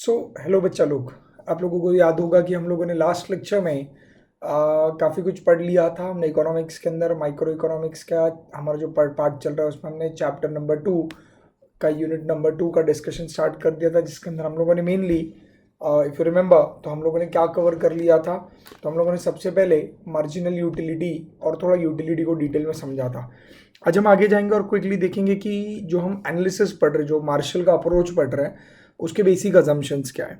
Hello बच्चा लोग। आप लोगों को याद होगा कि हम लोगों ने लास्ट लेक्चर में काफ़ी कुछ पढ़ लिया था। हमने इकोनॉमिक्स के अंदर माइक्रो इकोनॉमिक्स का हमारा जो पार्ट चल रहा है उसमें हमने चैप्टर नंबर 2 का यूनिट नंबर 2 का डिस्कशन स्टार्ट कर दिया था, जिसके अंदर हम लोगों ने मेनली इफ़ यू रिमेंबर तो हम लोगों ने क्या कवर कर लिया था। तो हम लोगों ने सबसे पहले मार्जिनल यूटिलिटी और थोड़ा यूटिलिटी को डिटेल में समझा था। आज हम आगे जाएंगे और क्विकली देखेंगे कि जो हम एनालिसिस पढ़ रहे, जो मार्शल का अप्रोच पढ़ रहे हैं, उसके बेसिक अजम्पशंस क्या है।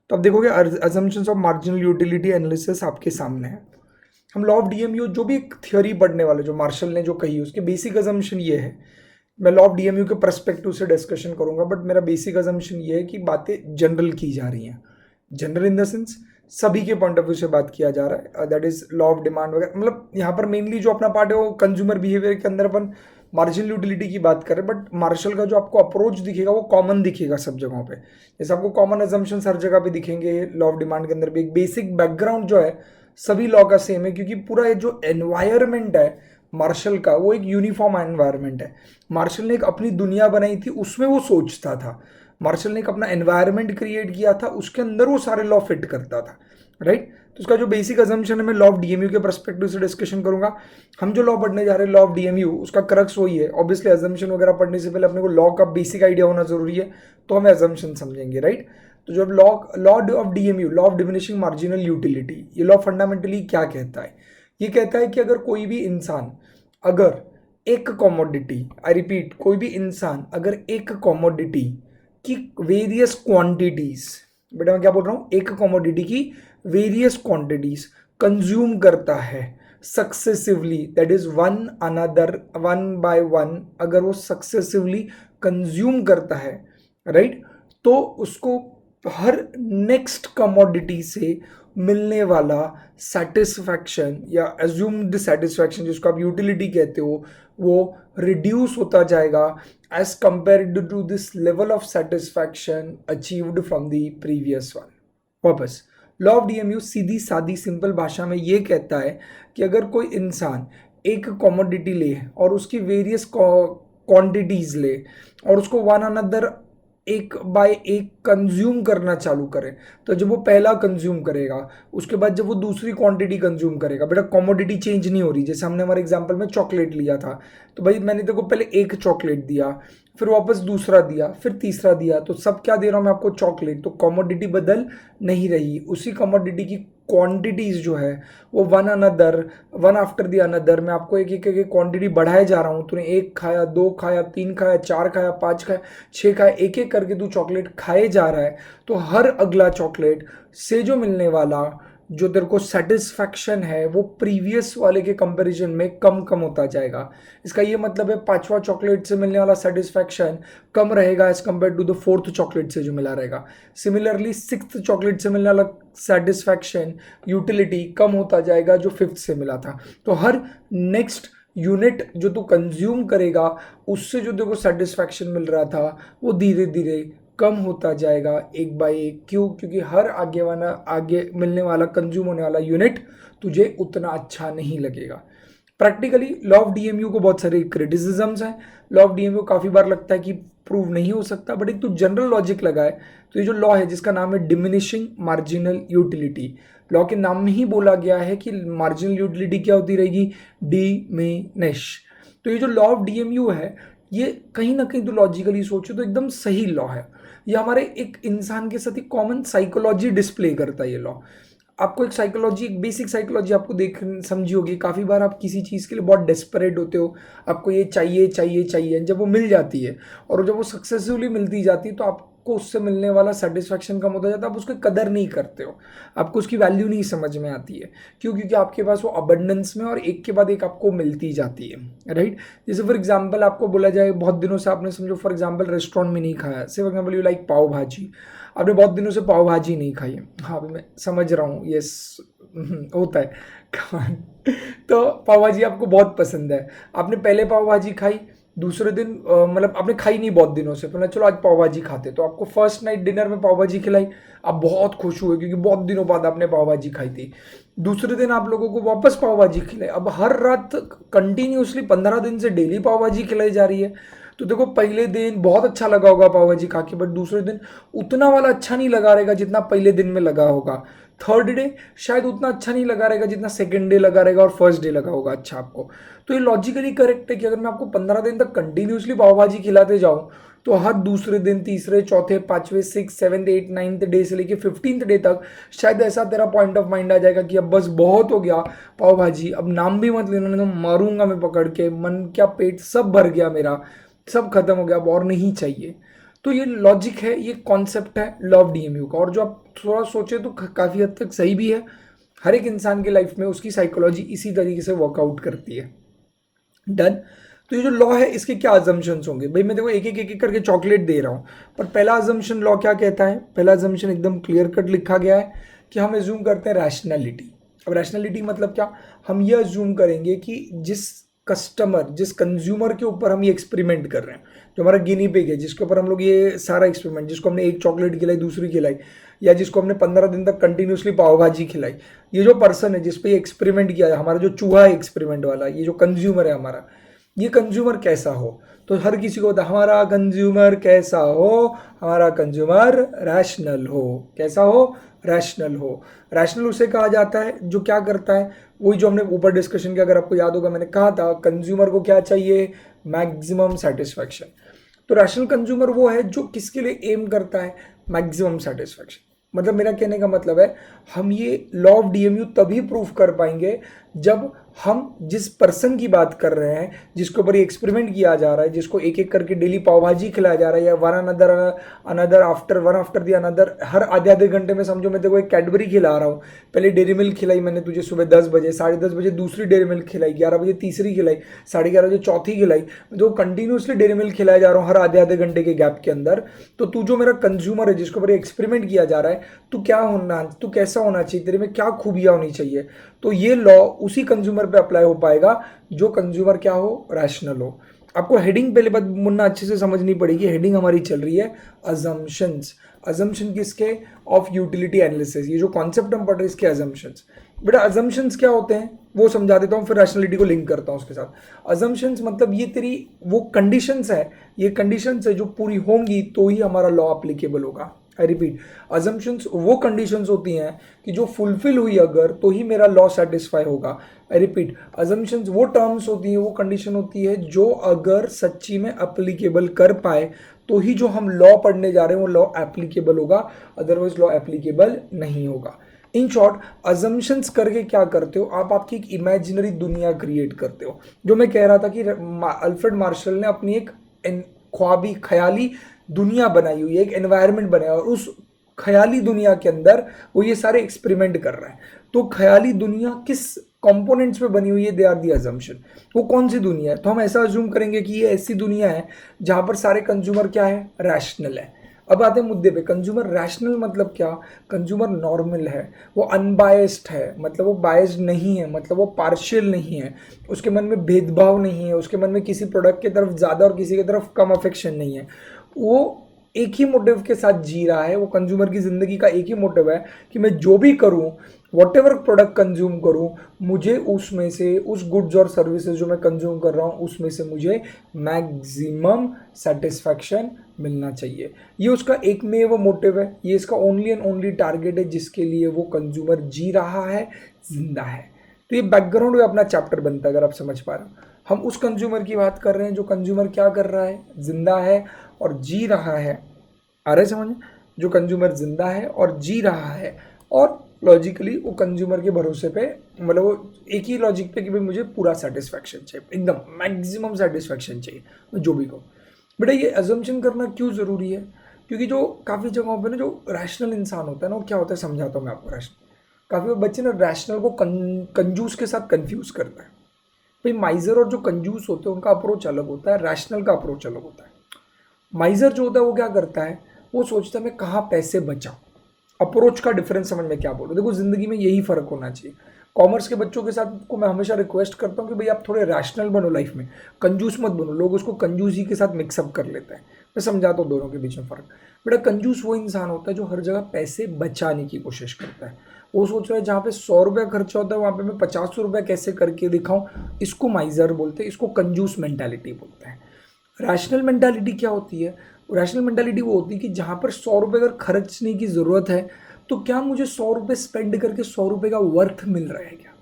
तो अब देखोगे assumptions of marginal utility analysis आपके सामने है। हम लॉ ऑफ डीएमयू जो भी एक थ्योरी पढ़ने वाले, जो मार्शल ने जो कही, उसके बेसिक अजम्पशन ये है। मैं लॉ ऑफ डीएमयू के पर्सपेक्टिव से डिस्कशन करूंगा, बट मेरा बेसिक अजम्पशन ये है कि बातें जनरल की जा रही हैं। जनरल इन द सेंस सभी के पॉइंट ऑफ व्यू से बात किया जा रहा है। That is law of demand वगैरह। मतलब यहाँ पर मेनली जो अपना पार्ट है वो कंज्यूमर बिहेवियर के अंदर अपन मार्जिनल यूटिलिटी की बात करें, बट मार्शल का जो आपको अप्रोच दिखेगा वो कॉमन दिखेगा सब जगहों पे। जैसे आपको कॉमन अजम्पशन हर जगह पे दिखेंगे, लॉ ऑफ डिमांड के अंदर भी एक बेसिक बैकग्राउंड जो है सभी लॉ का सेम है, क्योंकि पूरा ये जो एनवायरमेंट है मार्शल का वो एक यूनिफॉर्म एनवायरमेंट है। मार्शल ने एक अपनी दुनिया बनाई थी, उसमें वो सोचता था। मार्शल ने एक अपना एनवायरमेंट क्रिएट किया था, उसके अंदर वो सारे लॉ फिट करता था, राइट। तो उसका जो बेसिक अजम्पशन है, मैं लॉ ऑफ डीएमयू के पर्सपेक्टिव से डिस्कशन करूंगा। हम जो लॉ पढ़ने जा रहे हैं लॉ ऑफ डीएमयू, उसका क्रक्स वही है। ऑब्वियसली अजम्पशन वगैरह पढ़ने से पहले अपने को लॉ का बेसिक आइडिया होना जरूरी है, तो हमें अजम्पशन समझेंगे, राइट। तो जब law law of DMU, law of diminishing marginal utility, ये लॉ फंडामेंटली क्या कहता है? ये कहता है कि अगर कोई भी इंसान अगर एक कॉमोडिटी, आई रिपीट, कोई भी इंसान अगर एक कॉमोडिटी की वेरियस क्वांटिटीज, बेटा मैं क्या बोल रहा हूं, एक कॉमोडिटी की वेरियस क्वांटिटीज कंज्यूम करता है successively, that is one another, one by one, अगर वो सक्सेसिवली कंज्यूम करता है, राइट, तो उसको हर नेक्स्ट कमोडिटी से मिलने वाला सेटिस्फैक्शन या एज्यूम्ड सेटिस्फैक्शन, जिसको आप यूटिलिटी कहते हो, वो रिड्यूस होता जाएगा as compared to this level of satisfaction achieved from the previous one. वापस लॉ ऑफ डीएमयू सीधी सादी सिंपल भाषा में ये कहता है कि अगर कोई इंसान एक कॉमोडिटी ले और उसकी वेरियस क्वांटिटीज ले और उसको वन अनदर एक बाय एक कंज्यूम करना चालू करे, तो जब वो पहला कंज्यूम करेगा, उसके बाद जब वो दूसरी क्वांटिटी कंज्यूम करेगा, बेटा कॉमोडिटी चेंज नहीं हो रही। जैसे हमने हमारे एग्जांपल में चॉकलेट लिया था, तो भाई मैंने तेरे को पहले एक चॉकलेट दिया, फिर वापस दूसरा दिया, फिर तीसरा दिया, तो सब क्या दे रहा हूँ मैं आपको? चॉकलेट। तो कॉमोडिटी बदल नहीं रही, उसी कॉमोडिटी की क्वांटिटीज जो है वो one another, one after the another, मैं आपको एक एक एक क्वांटिटी बढ़ाए जा रहा हूँ। तूने एक खाया, दो खाया, तीन खाया, चार खाया, पाँच खाया, छः खाया, एक एक करके तू चॉकलेट खाए जा रहा है। तो हर अगला चॉकलेट से जो मिलने वाला जो तेरे को सेटिस्फैक्शन है वो प्रीवियस वाले के कंपैरिजन में कम कम होता जाएगा। इसका ये मतलब है पांचवा चॉकलेट से मिलने वाला सेटिस्फैक्शन कम रहेगा as compare to the fourth chocolate से जो मिला रहेगा। सिमिलरली सिक्स्थ चॉकलेट से मिलने वाला सेटिस्फैक्शन, यूटिलिटी कम होता जाएगा जो फिफ्थ से मिला था। तो हर नेक्स्ट यूनिट जो तू कंज्यूम करेगा उससे जो तेरे को सेटिस्फैक्शन मिल रहा था वो धीरे धीरे कम होता जाएगा एक बाय एक। क्यों? क्योंकि हर आगे मिलने वाला कंज्यूम होने वाला यूनिट तुझे उतना अच्छा नहीं लगेगा। प्रैक्टिकली लॉ ऑफ डीएमयू को बहुत सारे क्रिटिसिजम्स हैं। लॉ ऑफ डीएमयू काफी बार लगता है कि प्रूव नहीं हो सकता, बट एक तो जनरल लॉजिक लगा है। तो ये जो लॉ है जिसका नाम है डिमिनिशिंग मार्जिनल यूटिलिटी, लॉ के नाम में ही बोला गया है कि मार्जिनल यूटिलिटी क्या होती रहेगी? डिमिनिश। तो ये जो लॉ ऑफ डीएमयू है ये कहीं ना कहीं तो लॉजिकली सोचो तो एकदम सही लॉ है। ये हमारे एक इंसान के साथ एक कॉमन साइकोलॉजी डिस्प्ले करता है ये लॉ। आपको एक साइकोलॉजी, एक बेसिक साइकोलॉजी आपको देख समझी होगी। काफ़ी बार आप किसी चीज़ के लिए बहुत डेस्परेट होते हो, आपको ये चाहिए चाहिए चाहिए, जब वो मिल जाती है और जब वो सक्सेसफुली मिलती जाती है तो आपको उससे मिलने वाला सेटिस्फैक्शन कम होता जाता है, आप उसकी कदर नहीं करते हो, आपको उसकी वैल्यू नहीं समझ में आती है। क्यों? क्योंकि आपके पास वो अबंडेंस में और एक के बाद एक आपको मिलती जाती है, राइट। जैसे फॉर एग्जाम्पल आपको बोला जाए बहुत दिनों से आपने समझो फॉर एग्जाम्पल रेस्टोरेंट में नहीं खाया, से फॉर एग्जाम्पल यू लाइक पाव भाजी, आपने बहुत दिनों से पाव भाजी नहीं खाई है। हाँ अभी मैं समझ रहा हूँ, यस होता है तो पाव भाजी आपको बहुत पसंद है, आपने पहले पाव भाजी खाई, दूसरे दिन मतलब आपने खाई नहीं बहुत दिनों से, तो चलो आज पाव भाजी खाते, तो आपको फर्स्ट नाइट डिनर में पाव भाजी खिलाई, आप बहुत खुश हुए क्योंकि बहुत दिनों बाद आपने पाव भाजी खाई थी। दूसरे दिन आप लोगों को वापस पाव भाजी खिलाई, अब हर रात कंटिन्यूसली 15 दिन से डेली पाव भाजी खिलाई जा रही है। तो देखो पहले दिन बहुत अच्छा लगा होगा पाव भाजी खा के, बट दूसरे दिन उतना वाला अच्छा नहीं लगा रहेगा जितना पहले दिन में लगा होगा। थर्ड डे शायद उतना अच्छा नहीं लगा रहेगा जितना सेकेंड डे लगा रहेगा और फर्स्ट डे लगा होगा अच्छा आपको। तो ये लॉजिकली करेक्ट है कि अगर मैं आपको 15 दिन तक कंटिन्यूसली पाव भाजी खिलाते जाऊँ तो हर दूसरे दिन, तीसरे, चौथे, पांचवें, 6, 7, 8, 9 डे से लेके 15th डे तक शायद ऐसा तेरा पॉइंट ऑफ माइंड आ जाएगा कि अब बस बहुत हो गया पाव भाजी, अब नाम भी मत लेना, नहीं तो मारूंगा मैं पकड़ के, मन क्या पेट सब भर गया मेरा, सब खत्म हो गया, अब और नहीं चाहिए। तो ये लॉजिक है, ये कॉन्सेप्ट है लॉ ऑफ डीएमयू का, और जो आप थोड़ा सोचे तो काफ़ी हद तक सही भी है। हर एक इंसान के लाइफ में उसकी साइकोलॉजी इसी तरीके से वर्कआउट करती है। डन। तो ये जो लॉ है इसके क्या अजम्पशंस होंगे भाई, मैं देखो एक एक करके चॉकलेट दे रहा हूँ, पर पहला अजम्पशन लॉ क्या कहता है, पहला अजम्पशन एकदम क्लियर कट लिखा गया है कि हम एज्यूम करते हैं रैशनैलिटी। अब रैशनैलिटी मतलब क्या, हम ये एज्यूम करेंगे कि जिस कस्टमर, जिस कंज्यूमर के ऊपर हम ये एक्सपेरिमेंट कर रहे हैं, जो हमारा गिनी पिग है, जिसके ऊपर हम लोग ये सारा एक्सपेरिमेंट, जिसको हमने एक चॉकलेट खिलाई, दूसरी खिलाई, या जिसको हमने 15 दिन तक कंटिन्यूसली पाव भाजी खिलाई, ये जो पर्सन है जिस पे ये एक्सपेरिमेंट किया है, हमारा जो चूहा है एक्सपेरिमेंट वाला, ये जो कंज्यूमर है हमारा, ये कंज्यूमर कैसा हो, तो हर किसी को होता है हमारा कंज्यूमर कैसा हो, हमारा कंज्यूमर रैशनल हो, कैसा हो, रैशनल हो। रैशनल उसे कहा जाता है जो क्या करता है, वही जो हमने ऊपर डिस्कशन किया, अगर आपको याद होगा मैंने कहा था कंज्यूमर को क्या चाहिए, मैक्सिमम सेटिस्फैक्शन। तो रैशनल कंज्यूमर वो है जो किसके लिए एम करता है, मैक्सिमम सेटिस्फैक्शन। मतलब मेरा कहने का मतलब है, हम ये लॉ ऑफ डीएमयू तभी प्रूफ कर पाएंगे जब हम जिस पर्सन की बात कर रहे हैं, जिसके ऊपर ये एक्सपेरिमेंट किया जा रहा है, जिसको एक एक करके डेली पाव भाजी खिलाया जा रहा है, या one another another after one after the another, हर आधे आधे घंटे में समझो मैं तेरे को एक कैडबरी खिला रहा हूँ। पहले डेयरी मिल्क खिलाई मैंने तुझे सुबह 10 बजे, 10:30 बजे दूसरी डेयरी मिल्क खिलाई, 11 बजे तीसरी खिलाई, 11:30 बजे चौथी खिलाई, जो कंटिन्यूसली डेयरी मिल्क खिलाया जा रहा हूँ हर आधे आधे घंटे के गैप के अंदर। तो तू जो मेरा कंज्यूमर है, जिसके ऊपर एक्सपेरिमेंट किया जा रहा है, तू क्या होना, तू कैसा होना चाहिए, तेरे में क्या खूबियाँ होनी चाहिए, तो ये लॉ उसी कंज्यूमर पे अप्लाई हो पाएगा जो कंज्यूमर क्या हो, रैशनल हो। आपको हेडिंग पहले बात मुन्ना अच्छे से समझनी पड़ेगी। हेडिंग हमारी चल रही है अजम्पशंस। अजम्पशन किसके, ऑफ यूटिलिटी एनालिसिस। ये जो कॉन्सेप्ट हम पढ़ रहे हैं इसके अजम्पशंस। बेटा अजम्पशंस क्या होते हैं वो समझा देता हूँ, फिर रैशनैलिटी को लिंक करता हूँ उसके साथ। अजम्पशंस मतलब ये तेरी वो कंडीशंस है, ये कंडीशंस है जो पूरी होंगी तो ही हमारा लॉ एप्लीकेबल होगा। आई रिपीट, अजम्पशंस वो कंडीशंस होती हैं कि जो फुलफिल हुई अगर तो ही मेरा लॉ सेटिस्फाई होगा। आई रिपीट, अजम्पशंस वो टर्म्स होती हैं, वो कंडीशन होती है जो अगर सच्ची में एप्लीकेबल कर पाए तो ही जो हम लॉ पढ़ने जा रहे हैं वो लॉ एप्लीकेबल होगा, अदरवाइज लॉ एप्लीकेबल नहीं होगा। इन शॉर्ट, अजम्पशंस करके क्या करते हो आप, आपकी एक इमेजिनरी दुनिया क्रिएट करते हो। जो मैं कह रहा था कि अल्फ्रेड मार्शल ने अपनी एक ख्वाबी ख्याली दुनिया बनाई हुई है, एक एनवायरनमेंट बनाया, और उस ख्याली दुनिया के अंदर वो ये सारे एक्सपेरिमेंट कर रहा है। तो ख्याली दुनिया किस कंपोनेंट्स पे बनी हुई है, दे आर दी अजम्पशन। वो कौन सी दुनिया है, तो हम ऐसा अज्यूम करेंगे कि ये ऐसी दुनिया है जहां पर सारे कंज्यूमर क्या है, रैशनल है। अब आते हैं मुद्दे पे, कंज्यूमर रैशनल मतलब क्या, कंज्यूमर नॉर्मल है, वो अनबायस्ड है, मतलब वो बायस्ड नहीं है, मतलब वो पार्शियल नहीं है, उसके मन में भेदभाव नहीं है, उसके मन में किसी प्रोडक्ट की तरफ ज़्यादा और किसी की तरफ कम अफेक्शन नहीं है, वो एक ही मोटिव के साथ जी रहा है। वो कंज्यूमर की ज़िंदगी का एक ही मोटिव है कि मैं जो भी करूं, वॉट एवर प्रोडक्ट कंज्यूम करूं, मुझे उसमें से, उस गुड्स और सर्विसेज जो मैं कंज्यूम कर रहा हूं उसमें से मुझे मैक्सिमम सेटिस्फैक्शन मिलना चाहिए। ये उसका एकमेव मोटिव है, ये इसका ओनली एंड ओनली टारगेट है जिसके लिए वो कंज्यूमर जी रहा है, जिंदा है। तो ये बैकग्राउंड में अपना चैप्टर बनता है, अगर आप समझ पा रहे हो। हम उस कंज्यूमर की बात कर रहे हैं जो कंज्यूमर क्या कर रहा है, जिंदा है और जी रहा है। आ रहा है समझ, जो कंज्यूमर जिंदा है और जी रहा है, और लॉजिकली वो कंज्यूमर के भरोसे पे, मतलब वो एक ही लॉजिक पे कि भाई मुझे पूरा सेटिस्फैक्शन चाहिए, एकदम मैक्सिमम सेटिस्फैक्शन चाहिए, मैं जो भी कहूँ। बेटा ये अजम्पशन करना क्यों ज़रूरी है, क्योंकि जो काफ़ी जगहों पे ना जो रैशनल इंसान होता है ना, वो क्या होता है समझाता हूँ मैं आपको। रैशनल, काफ़ी बच्चे ना रैशनल को कंजूस के साथ कंफ्यूज करता है। भाई माइजर और जो कंजूस होते हैं उनका अप्रोच अलग होता है, रैशनल का अप्रोच अलग होता है। माइजर जो होता है वो क्या करता है, वो सोचता है मैं कहाँ पैसे बचाऊँ। अप्रोच का डिफरेंस समझ में क्या बोलो, देखो जिंदगी में यही फर्क होना चाहिए। कॉमर्स के बच्चों के साथ को मैं हमेशा रिक्वेस्ट करता हूँ कि भाई आप थोड़े रैशनल बनो लाइफ में, कंजूस मत बनो। लोग उसको कंजूसी के साथ मिक्सअप कर लेते हैं, मैं समझाता हूँ दोनों के बीच में फ़र्क। बेटा कंजूस वो इंसान होता है जो हर जगह पैसे बचाने की कोशिश करता है। वो सोच रहा है जहाँ पे 100 रुपया खर्चा होता है वहाँ पे मैं 50 रुपया कैसे करके दिखाऊँ, इसको माइजर बोलते हैं, इसको कंजूस मेंटालिटी बोलते हैं। रैशनल मेंटालिटी क्या होती है? रैशनल मेंटालिटी वो होती है कि जहाँ पर 100 रुपये अगर खर्चने की ज़रूरत है तो क्या मुझे 100 रुपये स्पेंड करके 100 रुपये का वर्थ मिल रहा है क्या?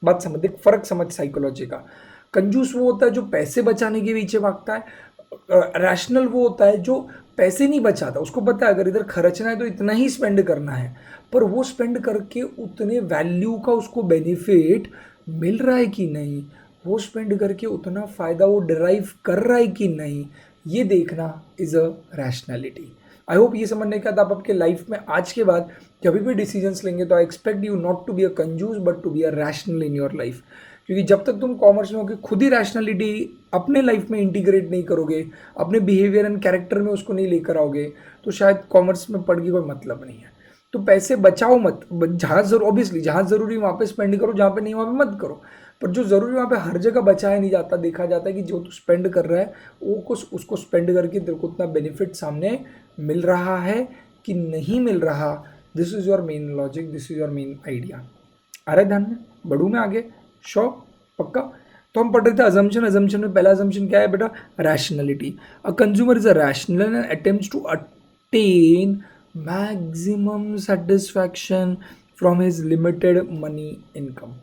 बात समझ, देख फर्क समझ साइकोलॉजी का। कंजूस वो होता है जो पैसे बचाने के पीछे भागता है, रैशनल वो होता है जो पैसे नहीं बचाता, उसको पता है अगर इधर खर्चना है तो इतना ही स्पेंड करना है, पर वो स्पेंड करके उतने वैल्यू का उसको बेनिफिट मिल रहा है कि नहीं, वो स्पेंड करके उतना फ़ायदा वो डिराइव कर रहा है कि नहीं, ये देखना is a rationality. I hope ये समझने के बाद आप आपके लाइफ में आज के बाद कभी भी डिसीजंस लेंगे तो I expect you not to be a कंजूस but to be a rational in your life. क्योंकि जब तक तुम कॉमर्स में होगे खुद ही रैशनलिटी अपने लाइफ में इंटीग्रेट नहीं करोगे, अपने बिहेवियर एंड कैरेक्टर में उसको नहीं लेकर आओगे, तो शायद कॉमर्स में पढ़ के कोई मतलब नहीं है। तो पैसे बचाओ मत, जहाँ जरूर ऑब्वियसली जहाँ ज़रूरी वहाँ पे स्पेंड करो, जहाँ पे नहीं वहाँ पे मत करो, पर जो ज़रूरी वहाँ पे हर जगह बचाया नहीं जाता। देखा जाता है कि जो तू स्पेंड कर रहा है वो कुछ उसको स्पेंड करके तेरे को उतना बेनिफिट सामने मिल रहा है कि नहीं मिल रहा। This is your main logic, this is your main idea. आ रहा है ध्यान में? बढ़ू में आगे? श्योर? पक्का? तो हम पढ़ रहे थे अजम्पशन। अजम्पशन में पहला अजम्पशन क्या है बेटा? Rationality. A consumer is a rational and attempts to attain maximum satisfaction from his limited money income.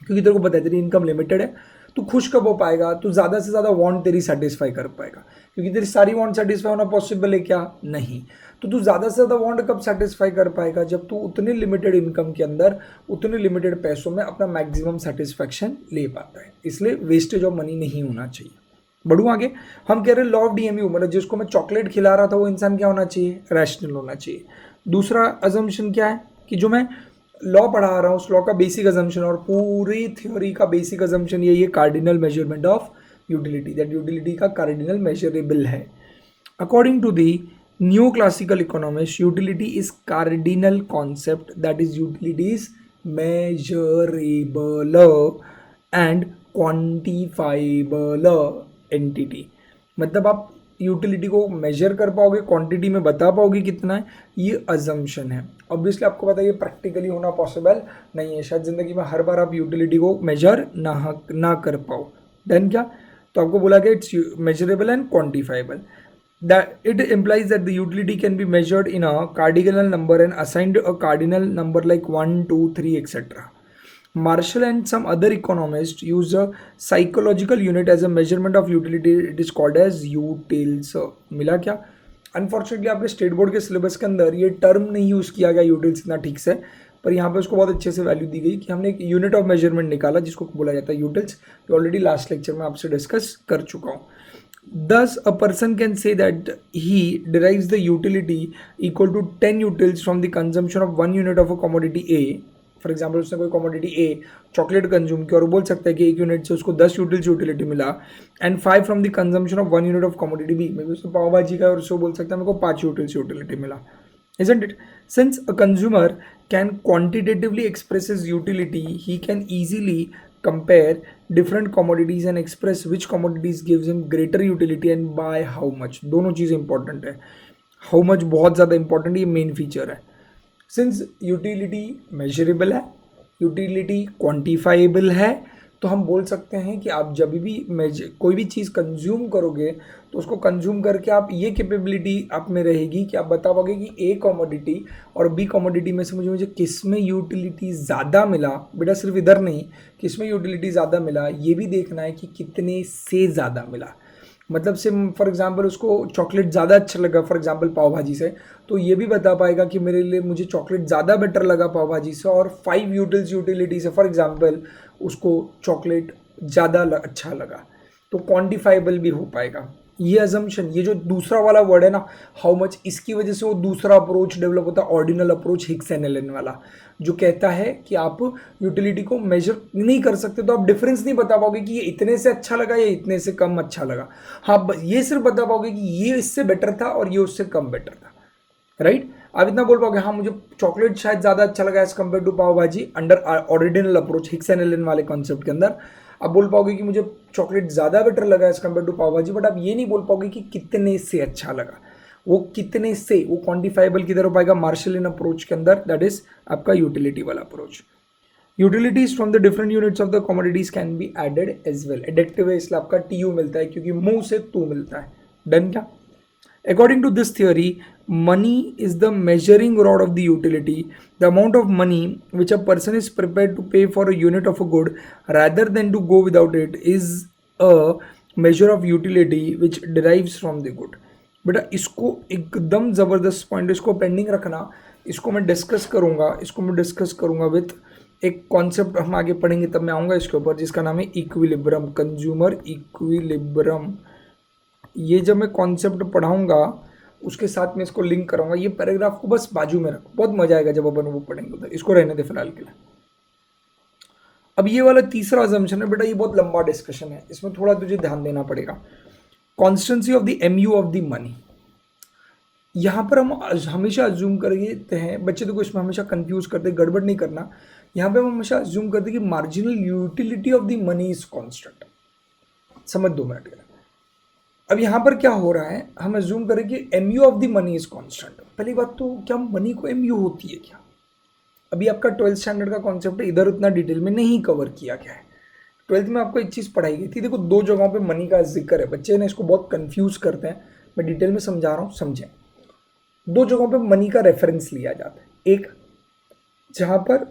क्योंकि तेरे को पता है तेरी इनकम लिमिटेड है, तू खुश कब हो पाएगा? तू ज़्यादा से ज़्यादा वांट तेरी सेटिस्फाई कर पाएगा, क्योंकि तेरी सारी वांट सेटिस्फाई होना पॉसिबल है क्या? नहीं। तो तू ज़्यादा से ज़्यादा वांट कब सेटिस्फाई कर पाएगा? जब तू उतने लिमिटेड इनकम के अंदर उतने लिमिटेड पैसों में अपना मैक्सिमम सेटिस्फैक्शन ले पाता है। इसलिए वेस्टेज ऑफ मनी नहीं होना चाहिए। बढ़ू आगे। हम कह रहे हैं लॉ ऑफ डीएमयू, मतलब जिसको मैं चॉकलेट खिला रहा था वो इंसान क्या होना चाहिए? रैशनल होना चाहिए। दूसरा अजम्पशन क्या है कि जो मैं लॉ पढ़ा रहा हूँ उस लॉ का बेसिक अजम्पशन और पूरी थ्योरी का बेसिक अजम्पशन यही है, cardinal measurement of utility, that utility का कार्डिनल मेजरेबल है। According to the new classical economist, utility is cardinal concept, that is utility is measurable and quantifiable entity। मतलब आप utility को मेजर कर पाओगे, क्वांटिटी में बता पाओगे कितना है, ये अजम्पशन है। ऑब्वियसली आपको पता है ये प्रैक्टिकली होना पॉसिबल नहीं है, शायद ज़िंदगी में हर बार आप यूटिलिटी को मेजर ना कर पाओ। देन क्या? तो आपको बोला गया it's measurable and quantifiable, that it implies that the utility can be measured in a cardinal number and assigned a cardinal number like 1 2 3 etc. Marshall and some other economists use a psychological unit as a measurement of utility. It is called as utils। मिला क्या? Unfortunately आपके state board के syllabus के अंदर ये term नहीं use किया गया यूटिल्स इतना ठीक से, पर यहाँ पे उसको बहुत अच्छे से वैल्यू दी गई कि हमने एक यूनिट ऑफ मेजरमेंट निकाला जिसको बोला जाता है यूटिल्स। ये ऑलरेडी लास्ट लेक्चर में आपसे डिस्कस कर चुका हूँ। Thus, a person can say that he derives the utility equal to 10 utils from the consumption of 1 unit of a commodity A। For example उसने कोई कमोडिटी ए चॉकलेट कंज्यूम किया और बोल सकता है कि 1 यूनिट से उसको 10 यूटिल्स यूटिलिटी मिला, and 5 from the consumption of 1 unit of commodity B. Maybe उसने पाव भाजी का और उसको बोल सकता है मेरे को 5 यूटिल्स यूटिलिटी मिला। Isn't it? Since a consumer can quantitatively express his utility, he can easily compare different commodities and express which commodities gives him greater utility and by how much। दोनों चीज़ें इंपॉर्टेंट है। How much बहुत ज़्यादा important, ये main feature है। Since utility measurable है, utility quantifiable है, तो हम बोल सकते हैं कि आप जब भी कोई भी चीज़ कंज्यूम करोगे तो उसको कंज्यूम करके आप ये कैपेबिलिटी आप में रहेगी कि आप बता पाओगे कि ए कमोडिटी और बी कमोडिटी में से मुझे किस में यूटिलिटी ज़्यादा मिला। बेटा सिर्फ इधर नहीं, किस में यूटिलिटी ज़्यादा मिला ये भी देखना है कि कितने से ज़्यादा मिला। मतलब से फॉर एग्जांपल उसको चॉकलेट ज़्यादा अच्छा लगा फॉर एग्जांपल पाव भाजी से, तो ये भी बता पाएगा कि मेरे लिए मुझे चॉकलेट ज़्यादा बेटर लगा पाव भाजी से, और 5 यूटिल्स यूटिलिटी से फॉर एग्जांपल उसको चॉकलेट ज़्यादा अच्छा लगा, तो क्वांटिफाइबल भी हो पाएगा। ये अजम्पशन, ये जो दूसरा वाला वर्ड है ना हाउ मच, इसकी वजह से वो दूसरा अप्रोच डेवलप होता है, ordinal approach Hicks and Allen वाला, जो कहता है कि आप यूटिलिटी को मेजर नहीं कर सकते तो आप डिफरेंस नहीं बता पाओगे कि ये इतने से अच्छा लगा या इतने से कम अच्छा लगा। हाँ, ये सिर्फ बता पाओगे कि ये इससे बेटर था और ये उससे कम बेटर था, राइट? आप इतना बोल पाओगे हाँ मुझे चॉकलेट शायद ज़्यादा अच्छा लगा as compare to pav bhaji under ordinal approach Hicks and Allen वाले कॉन्सेप्ट के अंदर। आप बोल पाओगे कि मुझे चॉकलेट ज़्यादा बेटर लगा एज कम्पेयर टू पाव भाजी, बट आप ये नहीं बोल पाओगे कि कितने से अच्छा लगा। वो कितने से, वो क्वांटिफाइबल किधर हो पाएगा? मार्शलियन अप्रोच के अंदर, दैट इज आपका यूटिलिटी वाला approach. Utilities from the different units of the commodities can be added as well. एडेक्टिव है इसलिए आपका TU मिलता है क्योंकि मुंह से तू मिलता है। डन क्या? According to this theory, money is the measuring rod of the utility. The amount of money which a person is prepared to pay for a unit of a good rather than to go without it is a measure of utility which derives from the good. बेटा इसको एकदम ज़बरदस्त point, इसको pending रखना, इसको मैं discuss करूँगा with एक कॉन्सेप्ट हम आगे पढ़ेंगे तब मैं आऊँगा इसके ऊपर, जिसका नाम है इक्विलिब्रम, कंज्यूमर इक्विलिब्रम। ये जब मैं कॉन्सेप्ट पढ़ाऊंगा उसके साथ में इसको लिंक कराऊंगा। ये पैराग्राफ को बस बाजू में रखो, बहुत मजा आएगा जब अपन वो पढ़ेंगे उधर। इसको रहने दे फिलहाल के लिए। अब ये वाला तीसरा अजम्पशन है बेटा, ये बहुत लंबा डिस्कशन है, इसमें थोड़ा तुझे ध्यान देना पड़ेगा। Constituency of the MU of the money. यहाँ पर हम हमेशा अज्यूम करते हैं, बच्चे तो इसमें हमेशा कंफ्यूज करते, गड़बड़ नहीं करना। यहाँ पे हम हमेशा अज्यूम करते कि marginal utility of the money is constant. समझ 2 मिनट के लिए। अब यहाँ पर क्या हो रहा है, हम अज्यूम करें कि MU of the money is constant. पहली बात तो क्या मनी को MU होती है क्या? अभी आपका 12th स्टैंडर्ड का कॉन्सेप्ट है, इधर उतना डिटेल में नहीं कवर किया गया है। 12th में आपको एक चीज़ पढ़ाई गई थी, देखो 2 जगहों पे मनी का जिक्र है। बच्चे ने इसको बहुत कंफ्यूज करते हैं, मैं डिटेल में समझा रहा हूँ, समझें। 2 जगहों पे मनी का रेफरेंस लिया जाता है। एक जहाँ पर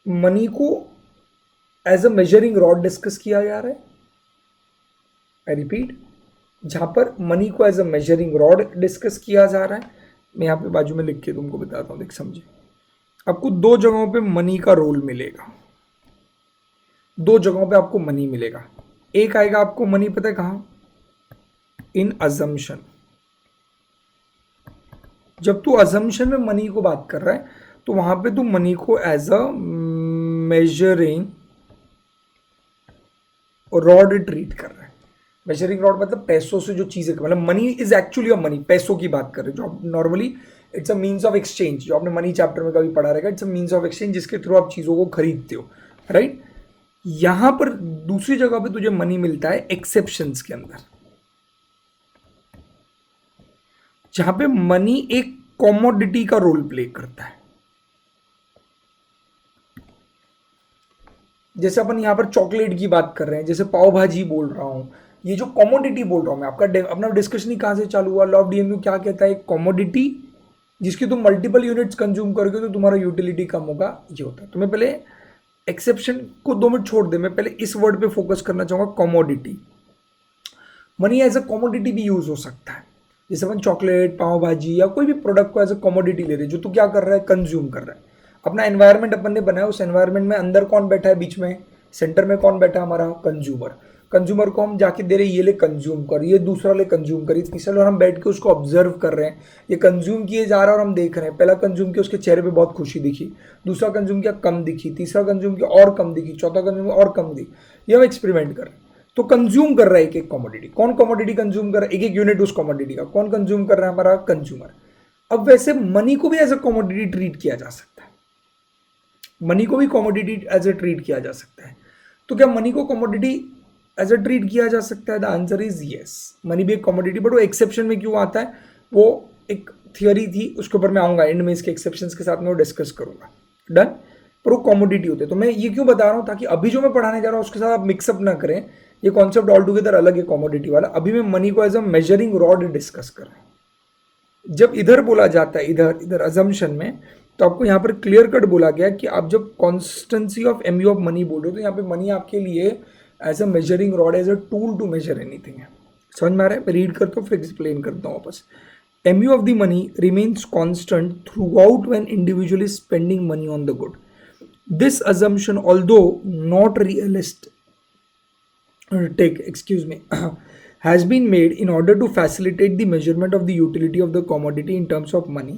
मनी को as a measuring rod discuss किया जा रहा है, आई रिपीट, जहाँ पर मनी को as a measuring rod discuss किया जा रहा है। मैं यहाँ पे बाजू में लिख के तुमको बताता हूँ, देख समझे। आपको 2 जगहों पे मनी का रोल मिलेगा, 2 जगहों पे आपको मनी मिलेगा। एक आएगा आपको मनी, पता है कहाँ? इन अजम्पशन। जब तू अजम्पशन में मनी को बात कर रहा है तो वहां पे तू मनी को as a measuring rod treat कर रहा है। मेजरिंग रॉड मतलब पैसों से जो चीजें, मतलब money is actually a money, पैसों की बात कर रहे हैं। जो आप normally it's a means of exchange, जो आपने मनी चैप्टर में कभी पढ़ा रहेगा, it's a means of exchange जिसके थ्रू आप चीजों को खरीदते हो, राइट। यहां पर दूसरी जगह पे तुझे मनी मिलता है एक्सेप्शंस के अंदर, जहां पे मनी एक कॉमोडिटी का रोल प्ले करता है। जैसे अपन यहां पर चॉकलेट की बात कर रहे हैं, जैसे पाव भाजी बोल रहा हूं, ये जो कॉमोडिटी बोल रहा हूं मैं, आपका अपना डिस्कशन ही कहां से चालू हुआ? लॉ ऑफ DMU क्या कहता है? कॉमोडिटी जिसकी तुम मल्टीपल यूनिट्स कंज्यूम करोगे तो तुम्हारा यूटिलिटी कम होगा, ये होता है। तो मैं पहले एक्सेप्शन को 2 मिनट छोड़ दे, मैं पहले इस वर्ड पे फोकस करना चाहूंगा, commodity. Money as a commodity भी यूज हो सकता है। जैसे अपन चॉकलेट, पाव भाजी या कोई भी प्रोडक्ट को एज अ कॉमोडिटी ले रहे हैं, जो तू क्या कर रहा है? कंज्यूम कर रहा है। अपना एनवायरनमेंट अपन ने बनाया, उस एनवायरनमेंट में अंदर कौन बैठा है? बीच में सेंटर में कौन बैठा है? हमारा कंज्यूमर। कंज्यूमर को हम जाके दे रहे हैं, ये ले कंज्यूम कर, ये दूसरा ले कंज्यूम कर, तीसरा ले, और हम बैठ के उसको ऑब्जर्व कर रहे हैं। ये कंज्यूम किए जा रहा है और हम देख रहे हैं। पहला कंज्यूम किया, उसके चेहरे पे बहुत खुशी दिखी, दूसरा कंज्यूम किया, कम दिखी, तीसरा कंज्यूम किया और कम दिखी, चौथा कंज्यूम और कम दिखी। ये हम एक्सपेरिमेंट कर रहे हैं। तो कंज्यूम कर रहा है एक एक कमोडिटी। कौन कमोडिटी कंज्यूम कर रहा है? एक एक यूनिट उस कमोडिटी का। कौन कंज्यूम कर रहा है? हमारा कंज्यूमर। अब वैसे मनी को भी एज अ कमोडिटी ट्रीट किया जा सकता है, मनी को भी कमोडिटी एज अ ट्रीट किया जा सकता है। तो क्या मनी को कमोडिटी एज अ ट्रीट किया जा सकता है? The answer is yes, money भी एक कमोडिटी। बट वो एक्सेप्शन में क्यों आता है? वो एक थियोरी थी, उसके ऊपर मैं आऊंगा एंड में, इसके एक्सेप्शंस के साथ में वो डिस्कस करूंगा। डन। पर वो कमोडिटी होते हैं। तो मैं ये क्यों बता रहा हूँ? ताकि अभी जो मैं पढ़ाने जा रहा हूँ उसके साथ आप मिक्सअप ना करें। ये कॉन्सेप्ट ऑल टुगेदर अलग है कमोडिटी वाला। अभी मैं मनी को as a measuring rod discuss कर रहा हूँ। जब इधर बोला जाता है, इधर इधर अजम्पशन में, तो आपको यहाँ पर क्लियर कट बोला गया कि आप जब constancy of MU of money बोल रहे हो तो यहाँ पे मनी आपके लिए as a measuring rod, as a tool to measure anything है। समझ में आ रहा है? मैं रीड करता हूँ फिर एक्सप्लेन करता हूँ वापस। MU of the money remains constant throughout when individual is spending money on the good. This assumption, although not realistic, has been made in order to facilitate the measurement of the utility of the commodity in terms of money.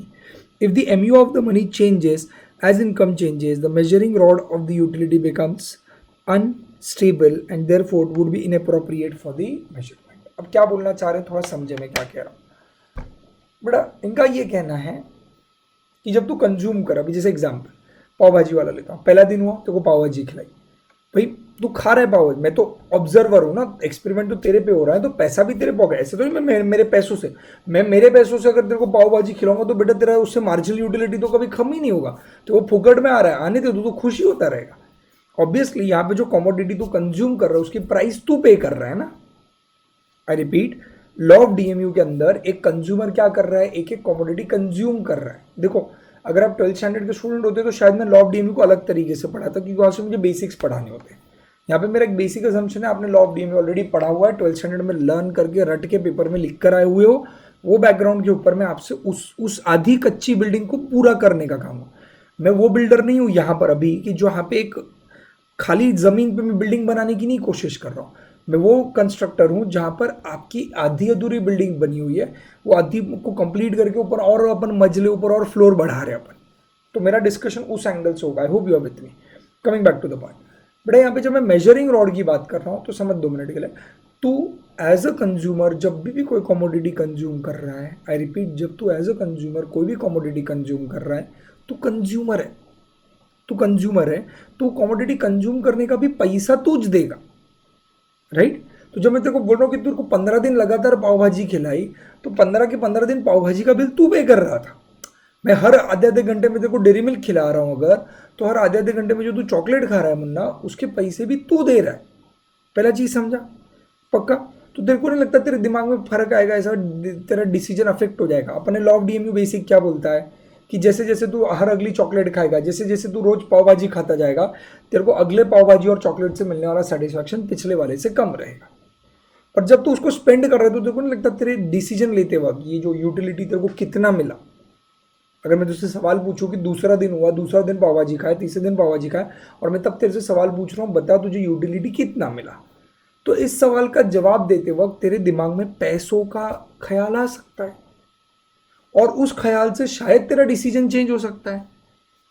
If the MU of the money changes as income changes, the measuring rod of the utility becomes unstable and therefore would be inappropriate for the measurement. अब क्या बोलना चाह रहे हैं थोड़ा समझे मैं क्या कह रहा हूँ बेटा। इनका ये कहना है कि जब तू कंज्यूम कर, अभी जैसे एग्जाम्पल पाव भाजी वाला लेता हूँ, पहला दिन हुआ तेरे को पाव भाजी खिलाई, भाई तू खा रहा है पाव भाजी, मैं तो ऑब्जर्वर हूँ ना, एक्सपेरिमेंट तो तेरे पे हो रहा है, तो पैसा भी तेरे पॉकेट, ऐसे तो नहीं मैं मेरे पैसों से, मैं मेरे पैसों से अगर तेरे को पाव भाजी खिलाऊंगा तो बेटा तेरा उससे मार्जिनल यूटिलिटी तो कभी कम ही नहीं होगा। तो वो फुकट में आ रहा है, आने दे तो खुशी होता रहेगा। ऑब्वियसली यहाँ पे जो कमोडिटी तू कंज्यूम कर रहा है उसकी प्राइस तू पे कर रहा है ना। I repeat, law of DMU के अंदर एक कंज्यूमर क्या कर रहा है, एक एक कमोडिटी कंज्यूम कर रहा है। देखो अगर आप 12th स्टैंडर्ड के स्टूडेंट होते तो शायद मैं लॉ ऑफ डीएमयू को अलग तरीके से पढ़ाता, क्योंकि वहाँ से मुझे बेसिक्स पढ़ाने होते हैं। यहाँ पे मेरा एक बेसिक असम्पशन है, आपने लॉ ऑफ डीएमयू ऑलरेडी पढ़ा हुआ है, 12th स्टैंडर्ड में लर्न करके रट के पेपर में लिख कर आए हुए हो। वो बैकग्राउंड के ऊपर मैं आपसे उस आधी कच्ची बिल्डिंग को पूरा करने का काम हो। मैं वो बिल्डर नहीं हूँ यहाँ पर अभी कि जो यहाँ पे एक खाली ज़मीन पे मैं बिल्डिंग बनाने की नहीं कोशिश कर रहा हूँ। मैं वो कंस्ट्रक्टर हूँ जहाँ पर आपकी आधी अधूरी बिल्डिंग बनी हुई है, वो आधी को कंप्लीट करके ऊपर और अपन मजले ऊपर और फ्लोर बढ़ा रहे हैं अपन। तो मेरा डिस्कशन उस एंगल से होगा। I hope you are with me. Coming back to the point, बेटा यहाँ पे जब मैं मेजरिंग रॉड की बात कर रहा हूँ तो समझ 2 मिनट के लिए, तू एज अ कंज्यूमर जब भी कोई कमोडिटी कंज्यूम कर रहा है, आई रिपीट, जब तू एज अ कंज्यूमर कोई भी कमोडिटी कंज्यूम कर रहा है, तू कंज्यूमर है, तू कंज्यूमर है, तो कमोडिटी कंज्यूम करने का भी पैसा तुझ देगा, राइट। तो जब मैं तेरे को बोल रहा हूँ कि तेरे को 15 दिन लगातार पाव भाजी खिलाई, तो 15 के 15 दिन पाव भाजी का बिल तू पे कर रहा था। मैं हर आधे आधे घंटे में तेरे को डेयरी मिल्क खिला रहा हूँ अगर, तो हर आधे आधे घंटे में जो तू चॉकलेट खा रहा है मुन्ना, उसके पैसे भी तू दे रहा है। पहला चीज़ समझा? पक्का? तो तेरे को नहीं लगता तेरे दिमाग में फर्क आएगा, ऐसा तेरा डिसीजन अफेक्ट हो जाएगा। अपने लॉ ऑफ डीएमयू बेसिक क्या बोलता है कि जैसे जैसे तू हर अगली चॉकलेट खाएगा, जैसे जैसे तू रोज पाव भाजी खाता जाएगा, तेरे को अगले पाव भाजी और चॉकलेट से मिलने वाला सेटिस्फैक्शन पिछले वाले से कम रहेगा। पर जब तू उसको स्पेंड कर रहा है तो तेरे को नहीं लगता तेरे डिसीजन लेते वक्त ये जो यूटिलिटी तेरे को कितना मिला। अगर मैं तुझसे सवाल पूछूं कि दूसरा दिन हुआ, दूसरा दिन पाव भाजी खाए, तीसरे दिन पाव भाजी खाए, और मैं तब तेरे से सवाल पूछ रहा हूँ बता तुझे यूटिलिटी कितना मिला, तो इस सवाल का जवाब देते वक्त तेरे दिमाग में पैसों का ख्याल आ सकता है, और उस ख्याल से शायद तेरा डिसीजन चेंज हो सकता है।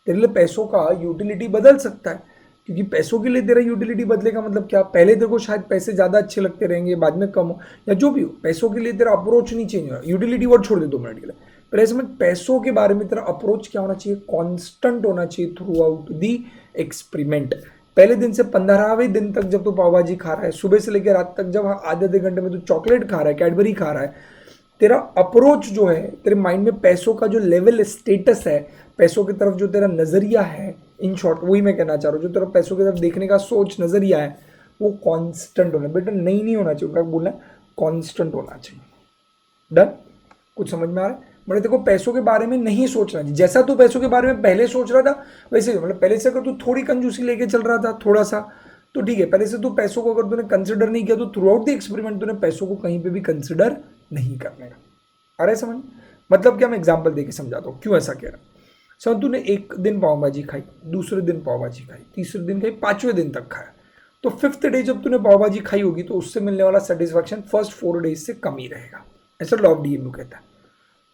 तेरे लिए पैसों का यूटिलिटी बदल सकता है, क्योंकि पैसों के लिए तेरा यूटिलिटी बदलेगा मतलब क्या, पहले तेरे को शायद पैसे ज़्यादा अच्छे लगते रहेंगे, बाद में कम हो, या जो भी हो, पैसों के लिए तेरा अप्रोच नहीं चेंज होगा। यूटिलिटी वर्ड छोड़ दे 2 मिनट के लिए, पहले समझ पैसों के बारे में तेरा अप्रोच क्या होना चाहिए, कॉन्स्टेंट होना चाहिए थ्रू आउट दी एक्सपेरिमेंट। पहले दिन से 15वें दिन तक जब तू पाव भाजी खा रहा है, सुबह से लेकर रात तक जब आधे आधे घंटे में तू चॉकलेट खा रहा है, कैडबरी खा रहा है, तेरा अप्रोच जो है, तेरे माइंड में पैसों का जो लेवल स्टेटस है, पैसों की तरफ जो तेरा नज़रिया है, इन शॉर्ट वही मैं कहना चाह रहा हूँ, जो तेरा पैसों की तरफ देखने का सोच नज़रिया है, वो कांस्टेंट होना। बेटा नहीं होना चाहिए, क्या बोलना है, कांस्टेंट होना चाहिए। डन? कुछ समझ में आ रहा है? मतलब देखो पैसों के बारे में नहीं सोचना चाहिए, जैसा तू पैसों के बारे में पहले सोच रहा था वैसे, मतलब पहले से अगर तू थोड़ी कंजूसी लेके चल रहा था थोड़ा सा, तो ठीक है, पहले से तू पैसों को अगर तूने कंसिडर नहीं किया तो थ्रू आउट द एक्सपेरिमेंट तूने पैसों को कहीं पे भी कंसिडर नहीं करने का। आ रहा है समझ? मतलब क्या, मैं एग्जाम्पल देके समझाता हूँ क्यों ऐसा कह रहा। सर तूने एक दिन पाव भाजी खाई, दूसरे दिन पाव भाजी खाई, तीसरे दिन खाई, 5वें दिन तक खाया, तो 5th डे जब तूने पाव भाजी खाई होगी तो उससे मिलने वाला सेटिस्फैक्शन फर्स्ट 4 डेज से कम ही रहेगा, ऐसा लॉ ऑफ डीएमयू कहता है।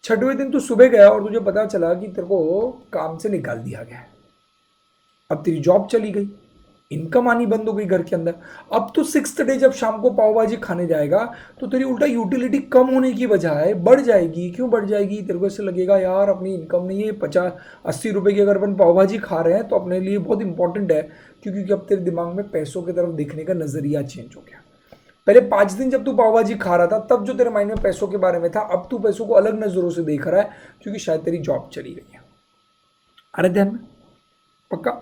6वें दिन तू सुबह गया और तुझे पता चला कि तेरे को काम से निकाल दिया गया है, अब तेरी जॉब चली गई, इनकम आनी बंद हो गई घर के अंदर। अब तो 6th डे जब शाम को पाव भाजी खाने जाएगा तो तेरी उल्टा यूटिलिटी कम होने की बजाय बढ़ जाएगी। क्यों बढ़ जाएगी? तेरे को ऐसे लगेगा यार अपनी इनकम नहीं है, 50-80 रुपए की अगर अपन पाव भाजी खा रहे हैं तो अपने लिए बहुत इंपॉर्टेंट है, क्योंकि अब तेरे दिमाग में पैसों की तरफ देखने का नजरिया चेंज हो गया। पहले 5 दिन जब तू पाव भाजी खा रहा था तब जो तेरे माइंड में पैसों के बारे में था, अब तू पैसों को अलग नजरों से देख रहा है क्योंकि शायद तेरी जॉब चली गई है। अरे ध्यान में? पक्का?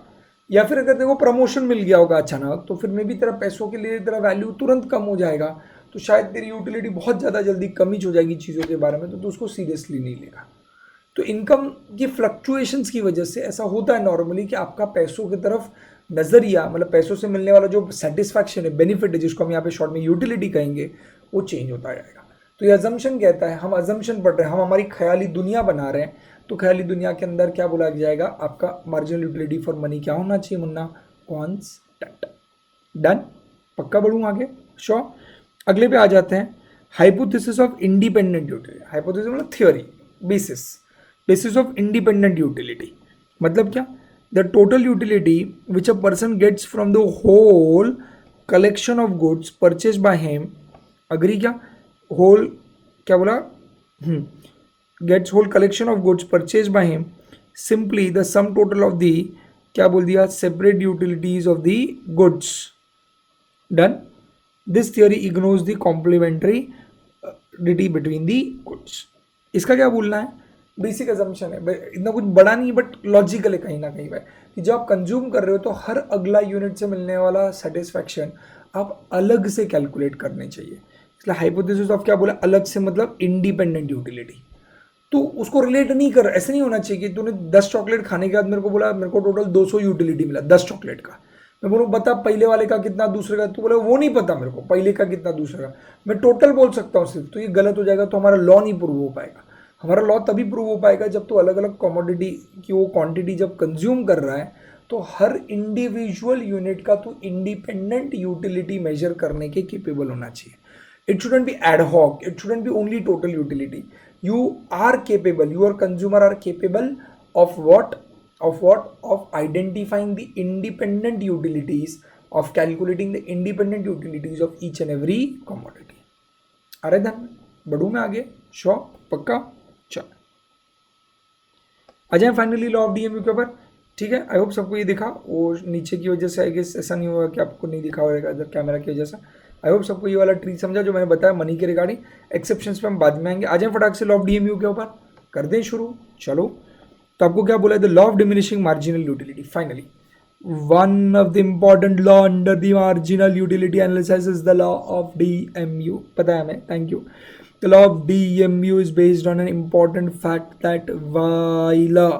या फिर अगर तेरे को प्रमोशन मिल गया होगा अचानक, तो फिर मे भी तेरा पैसों के लिए तेरा वैल्यू तुरंत कम हो जाएगा, तो शायद तेरी यूटिलिटी बहुत ज़्यादा जल्दी कम ही हो जाएगी चीज़ों के बारे में, तो तू उसको सीरियसली नहीं लेगा। तो इनकम की फ्लक्चुएशंस की वजह से ऐसा होता है नॉर्मली कि आपका पैसों की तरफ नज़रिया, मतलब पैसों से मिलने वाला जो सेटिस्फैक्शन है, बेनिफिट है, जिसको हम यहाँ पे शॉर्ट में यूटिलिटी कहेंगे, वो चेंज होता जाएगा। तो ये अजम्पशन कहता है, हम अजम्पशन पढ़ रहे हैं, हम हमारी ख्याली दुनिया बना रहे हैं, तो ख्याली दुनिया के अंदर क्या बोला जाएगा, आपका मार्जिनल यूटिलिटी फॉर मनी क्या होना चाहिए मुन्ना? कॉन्स्टेंट। डन? पक्का बढ़ूँ आगे? श्योर। अगले पे आ जाते हैं, hypothesis of independent utility. Hypothesis मतलब theory, basis of independent utility मतलब क्या? The total utility which a person gets from the whole collection of goods purchase by him, agree क्या? होल क्या बोला? Gets whole collection of goods purchased by him, simply the sum total of the क्या बोल दिया, separate utilities of the goods, done. This theory ignores the complementary between the goods. इसका क्या बोलना है, बेसिक अजम्पशन है, इतना कुछ बड़ा नहीं है बट लॉजिकल है कहीं ना कहीं पे, कि जब आप कंज्यूम कर रहे हो तो हर अगला यूनिट से मिलने वाला सेटिस्फैक्शन आप अलग से कैलकुलेट करने चाहिए। इसलिए हाइपोथेसिस ऑफ क्या बोला, अलग से मतलब इंडिपेंडेंट यूटिलिटी। तो उसको रिलेट नहीं कर, ऐसे नहीं होना चाहिए कि तूने 10 चॉकलेट खाने के बाद मेरे को बोला मेरे को टोटल 200 यूटिलिटी मिला 10 चॉकलेट का, मैं बोलूँ बता पहले वाले का कितना दूसरे का, तो बोले वो नहीं पता मेरे को पहले का कितना दूसरे का, मैं टोटल बोल सकता हूँ सिर्फ, तो ये गलत हो जाएगा, तो हमारा लॉ नहीं प्रूव हो पाएगा। हमारा लॉ तभी प्रूव हो पाएगा जब तो अलग अलग कमोडिटी की वो क्वांटिटी जब कंज्यूम कर रहा है तो हर इंडिविजुअल यूनिट का तो इंडिपेंडेंट यूटिलिटी मेजर करने के केपेबल होना चाहिए। It shouldn't be ad hoc, it shouldn't be only total utility. You are capable, your consumer are capable of what, of identifying the independent utilities, of calculating the independent utilities of each and every commodity. अरे धन बढ़ू में आगे, sure, पक्का, चल आ जाए finally law of DMU के ऊपर। ठीक है, आई होप सबको ये दिखा, वो नीचे की वजह से आई गेस ऐसा नहीं होगा कि आपको नहीं दिखा होगा कैमरा की वजह से। आई होप सबको ये वाला ट्री समझा जो मैंने बताया मनी के रिगार्डिंग। एक्सेप्शंस पे हम बाद में आएंगे। आ जाए फटाक से लॉ ऑफ डीएमयू के ऊपर, कर दें शुरू। चलो, तो आपको क्या बोला है, the law of diminishing marginal utility. Finally one of the important law under the marginal utility analysis is the law of DMU. पता है हमें, thank you. The law of DMU is based on an important fact that while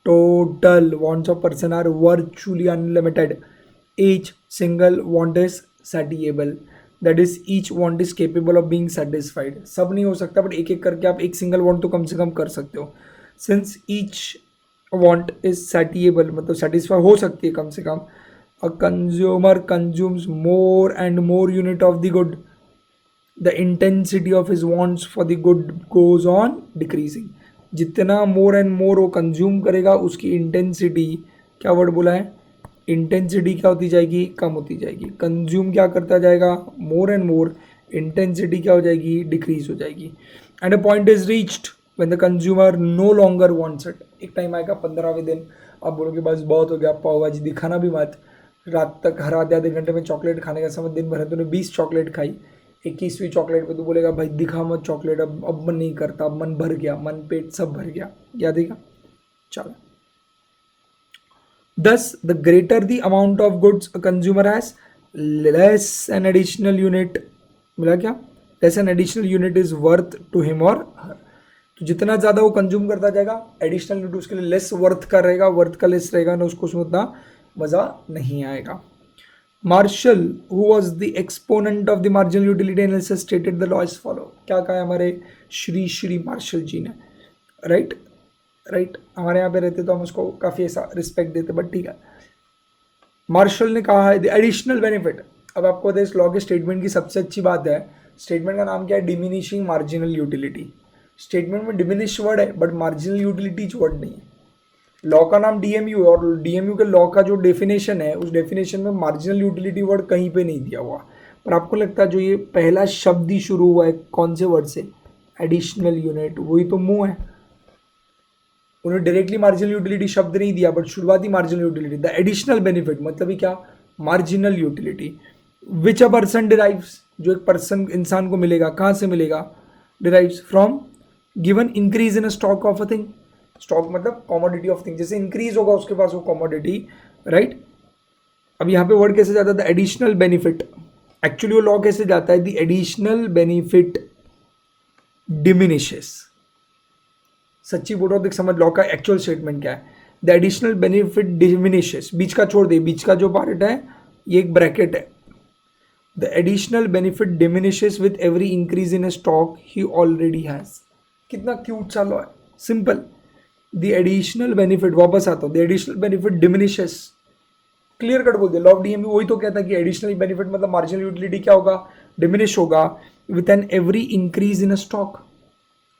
total wants of person are virtually unlimited, each single want is satiable, that is each want is capable of being satisfied। सब नहीं हो सकता but एक एक करके आप एक single want तो कम से कम कर सकते हो। Since each want is satiable मतलब सेटिस्फाई हो सकती है कम से कम, a consumer consumes more and more unit of the good, the intensity of his wants for the good goes on decreasing. जितना मोर एंड मोर वो कंज्यूम करेगा उसकी इंटेंसिटी, क्या वर्ड बोला है, इंटेंसिटी क्या होती जाएगी, कम होती जाएगी। कंज्यूम क्या करता जाएगा, मोर एंड मोर, इंटेंसिटी क्या हो जाएगी, डिक्रीज हो जाएगी। And a point is reached when the consumer no longer wants it. एक टाइम आएगा 15वें दिन आप बोलोगे बस बहुत हो गया, पाव भाजी दिखाना भी मत, रात तक हर आधे घंटे में चॉकलेट खाने का समय, दिन भर है तूने 20 चॉकलेट खाई, 21वीं चॉकलेट पे तू बोलेगा भाई दिखा मत चॉकलेट, अब मन नहीं करता, अब मन भर गया, मन पेट सब भर गया, क्या देगा। चलो, thus the greater the amount of goods a consumer has, less an additional unit, मिला क्या, less an additional unit is worth to him or her। तो जितना ज़्यादा वो कंज्यूम करता जाएगा एडिशनल यूनिट उसके लिए लेस वर्थ का रहेगा, वर्थ का लेस रहेगा ना, उसको उसमें उतना मज़ा नहीं आएगा। Marshall who was the exponent of the marginal utility analysis stated the law is follow. क्या कहा है हमारे श्री मार्शल जी ने, राइट हमारे यहाँ पे रहते तो हम उसको काफ़ी ऐसा रिस्पेक्ट देते, बट ठीक है। मार्शल ने कहा है द एडिशनल बेनिफिट। अब आपको पता है इस लॉ के स्टेटमेंट की सबसे अच्छी बात है, स्टेटमेंट का नाम क्या है, डिमिनिशिंग मार्जिनल यूटिलिटी। स्टेटमेंट में डिमिनिश वर्ड है बट मार्जिनल यूटिलिटी वर्ड नहीं है। लॉ का नाम डीएमयू है और डीएमयू के लॉ का जो डेफिनेशन है उस डेफिनेशन में मार्जिनल यूटिलिटी वर्ड कहीं पे नहीं दिया हुआ। पर आपको लगता है जो ये पहला शब्द ही शुरू हुआ है कौन से वर्ड से, एडिशनल यूनिट, वही तो मुंह है। उन्होंने डायरेक्टली मार्जिनल यूटिलिटी शब्द नहीं दिया बट शुरुआती marginal utility, the additional benefit मतलब ही क्या, marginal utility which a person derives, जो एक पर्सन इंसान को मिलेगा, कहाँ से मिलेगा, derives from given increase in a stock of a thing. Stock मतलब कॉमोडिटी ऑफ थिंग, जैसे इंक्रीज होगा उसके पास वो कॉमोडिटी, राइट। अब यहाँ पे वर्ड कैसे जाता है, द एडिशनल बेनिफिट, एक्चुअली वो लॉ कैसे जाता है, द एडिशनल बेनिफिट डिमिनिशेस। सच्ची बोलो देख समझ लॉ का एक्चुअल स्टेटमेंट क्या है, द एडिशनल बेनिफिट डिमिनिशेस, बीच का छोड़ दे, बीच का जो पार्ट है ये एक ब्रैकेट है। The additional benefit diminishes with every increase in a stock he already has. कितना क्यूट सा लॉ है, सिंपल। द एडिशनल बेनिफिट, वापस आता हूँ, the additional benefit diminishes, clear cut बोल दिया। लॉ ऑफ डीएमयू वही तो कहता है कि एडिशनल बेनिफिट मतलब मार्जिनल यूटिलिटी क्या होगा, डिमिनिश होगा with an every increase in a stock,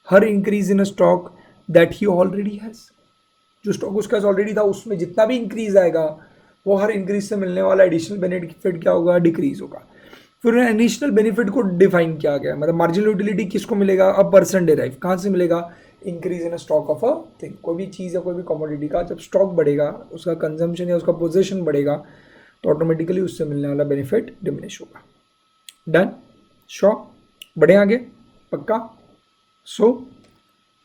her increase in a stock that he already has. जो स्टॉक उसका ऑलरेडी था उसमें जितना भी इंक्रीज आएगा वो हर इंक्रीज से मिलने वाला एडिशनल बेनिफिट क्या होगा, डिक्रीज होगा। फिर एडिशनल बेनिफिट को डिफाइन किया गया, मतलब मार्जिनल यूटिलिटी किसको मिलेगा, अब पर्सन डिराइव, कहाँ से मिलेगा, increase in stock of a thing. कोई भी चीज़ या कोई भी कमोडिटी का जब स्टॉक बढ़ेगा, उसका कंजम्पशन या उसका पोजीशन बढ़ेगा, तो ऑटोमेटिकली उससे मिलने वाला बेनिफिट डिमिनिश होगा। डन, श्योर, बढ़े आगे, पक्का। सो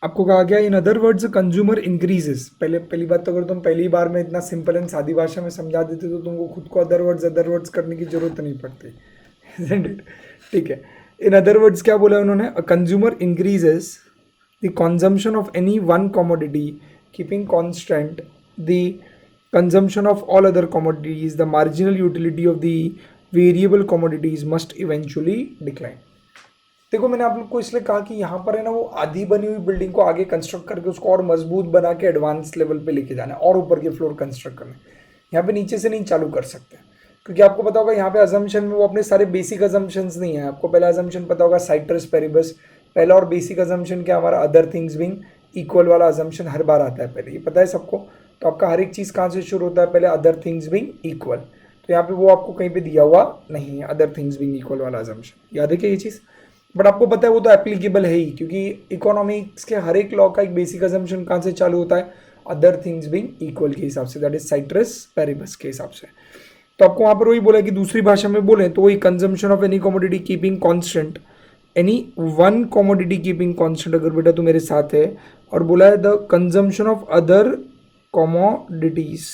आपको कहा गया in other words consumer increases. पहली बात तो अगर तुम पहली बार में इतना सिंपल एंड सादी भाषा में समझा देते तो तुमको खुद को अदर वर्ड्स करने की जरूरत नहीं पड़ती। ठीक है, इन अदर वर्ड्स क्या बोला उन्होंने, a consumer increases the consumption of any one commodity keeping constant the consumption of all other commodities, the marginal utility of the variable commodities must eventually decline। देखो मैंने आप लोग को इसलिए कहा कि यहाँ पर है ना, वो आधी बनी हुई बिल्डिंग को आगे कंस्ट्रक्ट करके उसको और मजबूत बना के एडवांस लेवल पे लेके जाना है और ऊपर के फ्लोर कंस्ट्रक्ट करना है। यहाँ पे नीचे से नहीं चालू कर सकते, क्योंकि आपको पता होगा यहाँ पे अजम्पशन में वो अपने सारे बेसिक अजम्पशंस नहीं है। आपको पहला अजम्पशन पता होगा साइट्रस पेरिबस, पहला और बेसिक अजम्पशन क्या हमारा अदर थिंग्स बीइंग इक्वल वाला अजम्पशन हर बार आता है पहले, ये पता है सबको। तो आपका हर एक चीज़ कहाँ से शुरू होता है, पहले अदर थिंग्स बीइंग इक्वल। तो यहाँ पे वो आपको कहीं पे दिया हुआ नहीं है अदर थिंग्स बीइंग इक्वल वाला अजम्पशन, याद है क्या ये चीज़। बट आपको पता है वो तो एप्लीकेबल है ही, क्योंकि इकोनॉमिक्स के हर एक लॉ का एक बेसिक अजम्पशन कहाँ से चालू होता है, अदर थिंग्स बीइंग इक्वल के हिसाब से, दैट इज साइट्रस पेरिबस के हिसाब से। तो आपको वहाँ पर वही बोला कि दूसरी भाषा में बोले तो वही consumption of any commodity keeping constant, any one commodity keeping constant. अगर बेटा तू मेरे साथ है और बोला है the consumption of other commodities,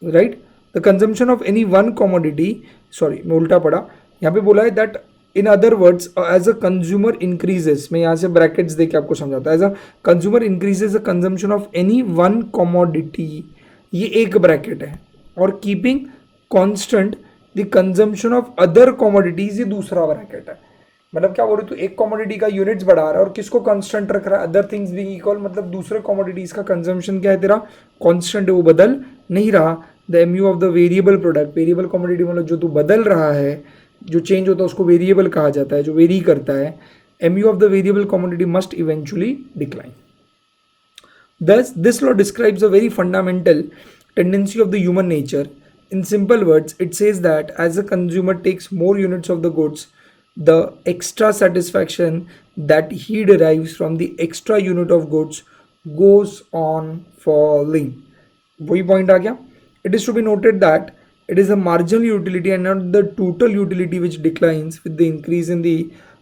right, the consumption of any one commodity, sorry मैं उल्टा पढ़ा, यहाँ पे बोला है that in other words as a consumer increases, मैं यहाँ से ब्रैकेट्स देके आपको समझाता हूँ, as a consumer increases the consumption of any one commodity, ये एक ब्रैकेट है, और keeping constant the consumption of other commodities ये दूसरा ब्रैकेट है। मतलब क्या बोल रहे, तो एक कमोडिटी का यूनिट्स बढ़ा रहा है और किसको कांस्टेंट रख रहा है, अदर थिंग्स बीइंग इक्वल, मतलब दूसरे कमोडिटीज का कंजम्पशन क्या है तेरा, कांस्टेंट है, वो बदल नहीं रहा। The MU of the variable product, variable commodity मतलब जो तू बदल रहा है, जो चेंज होता है उसको वेरिएबल कहा जाता है, जो वेरी करता है। MU of the variable commodity must eventually decline. Thus, this law describes a very fundamental tendency of the human nature. In simple words, it says that as a consumer takes more units of the goods, the extra satisfaction that he derives from the extra unit of goods goes on falling। वही point आ गया। It is to be noted that it is a marginal utility and not the total utility which declines with the increase in the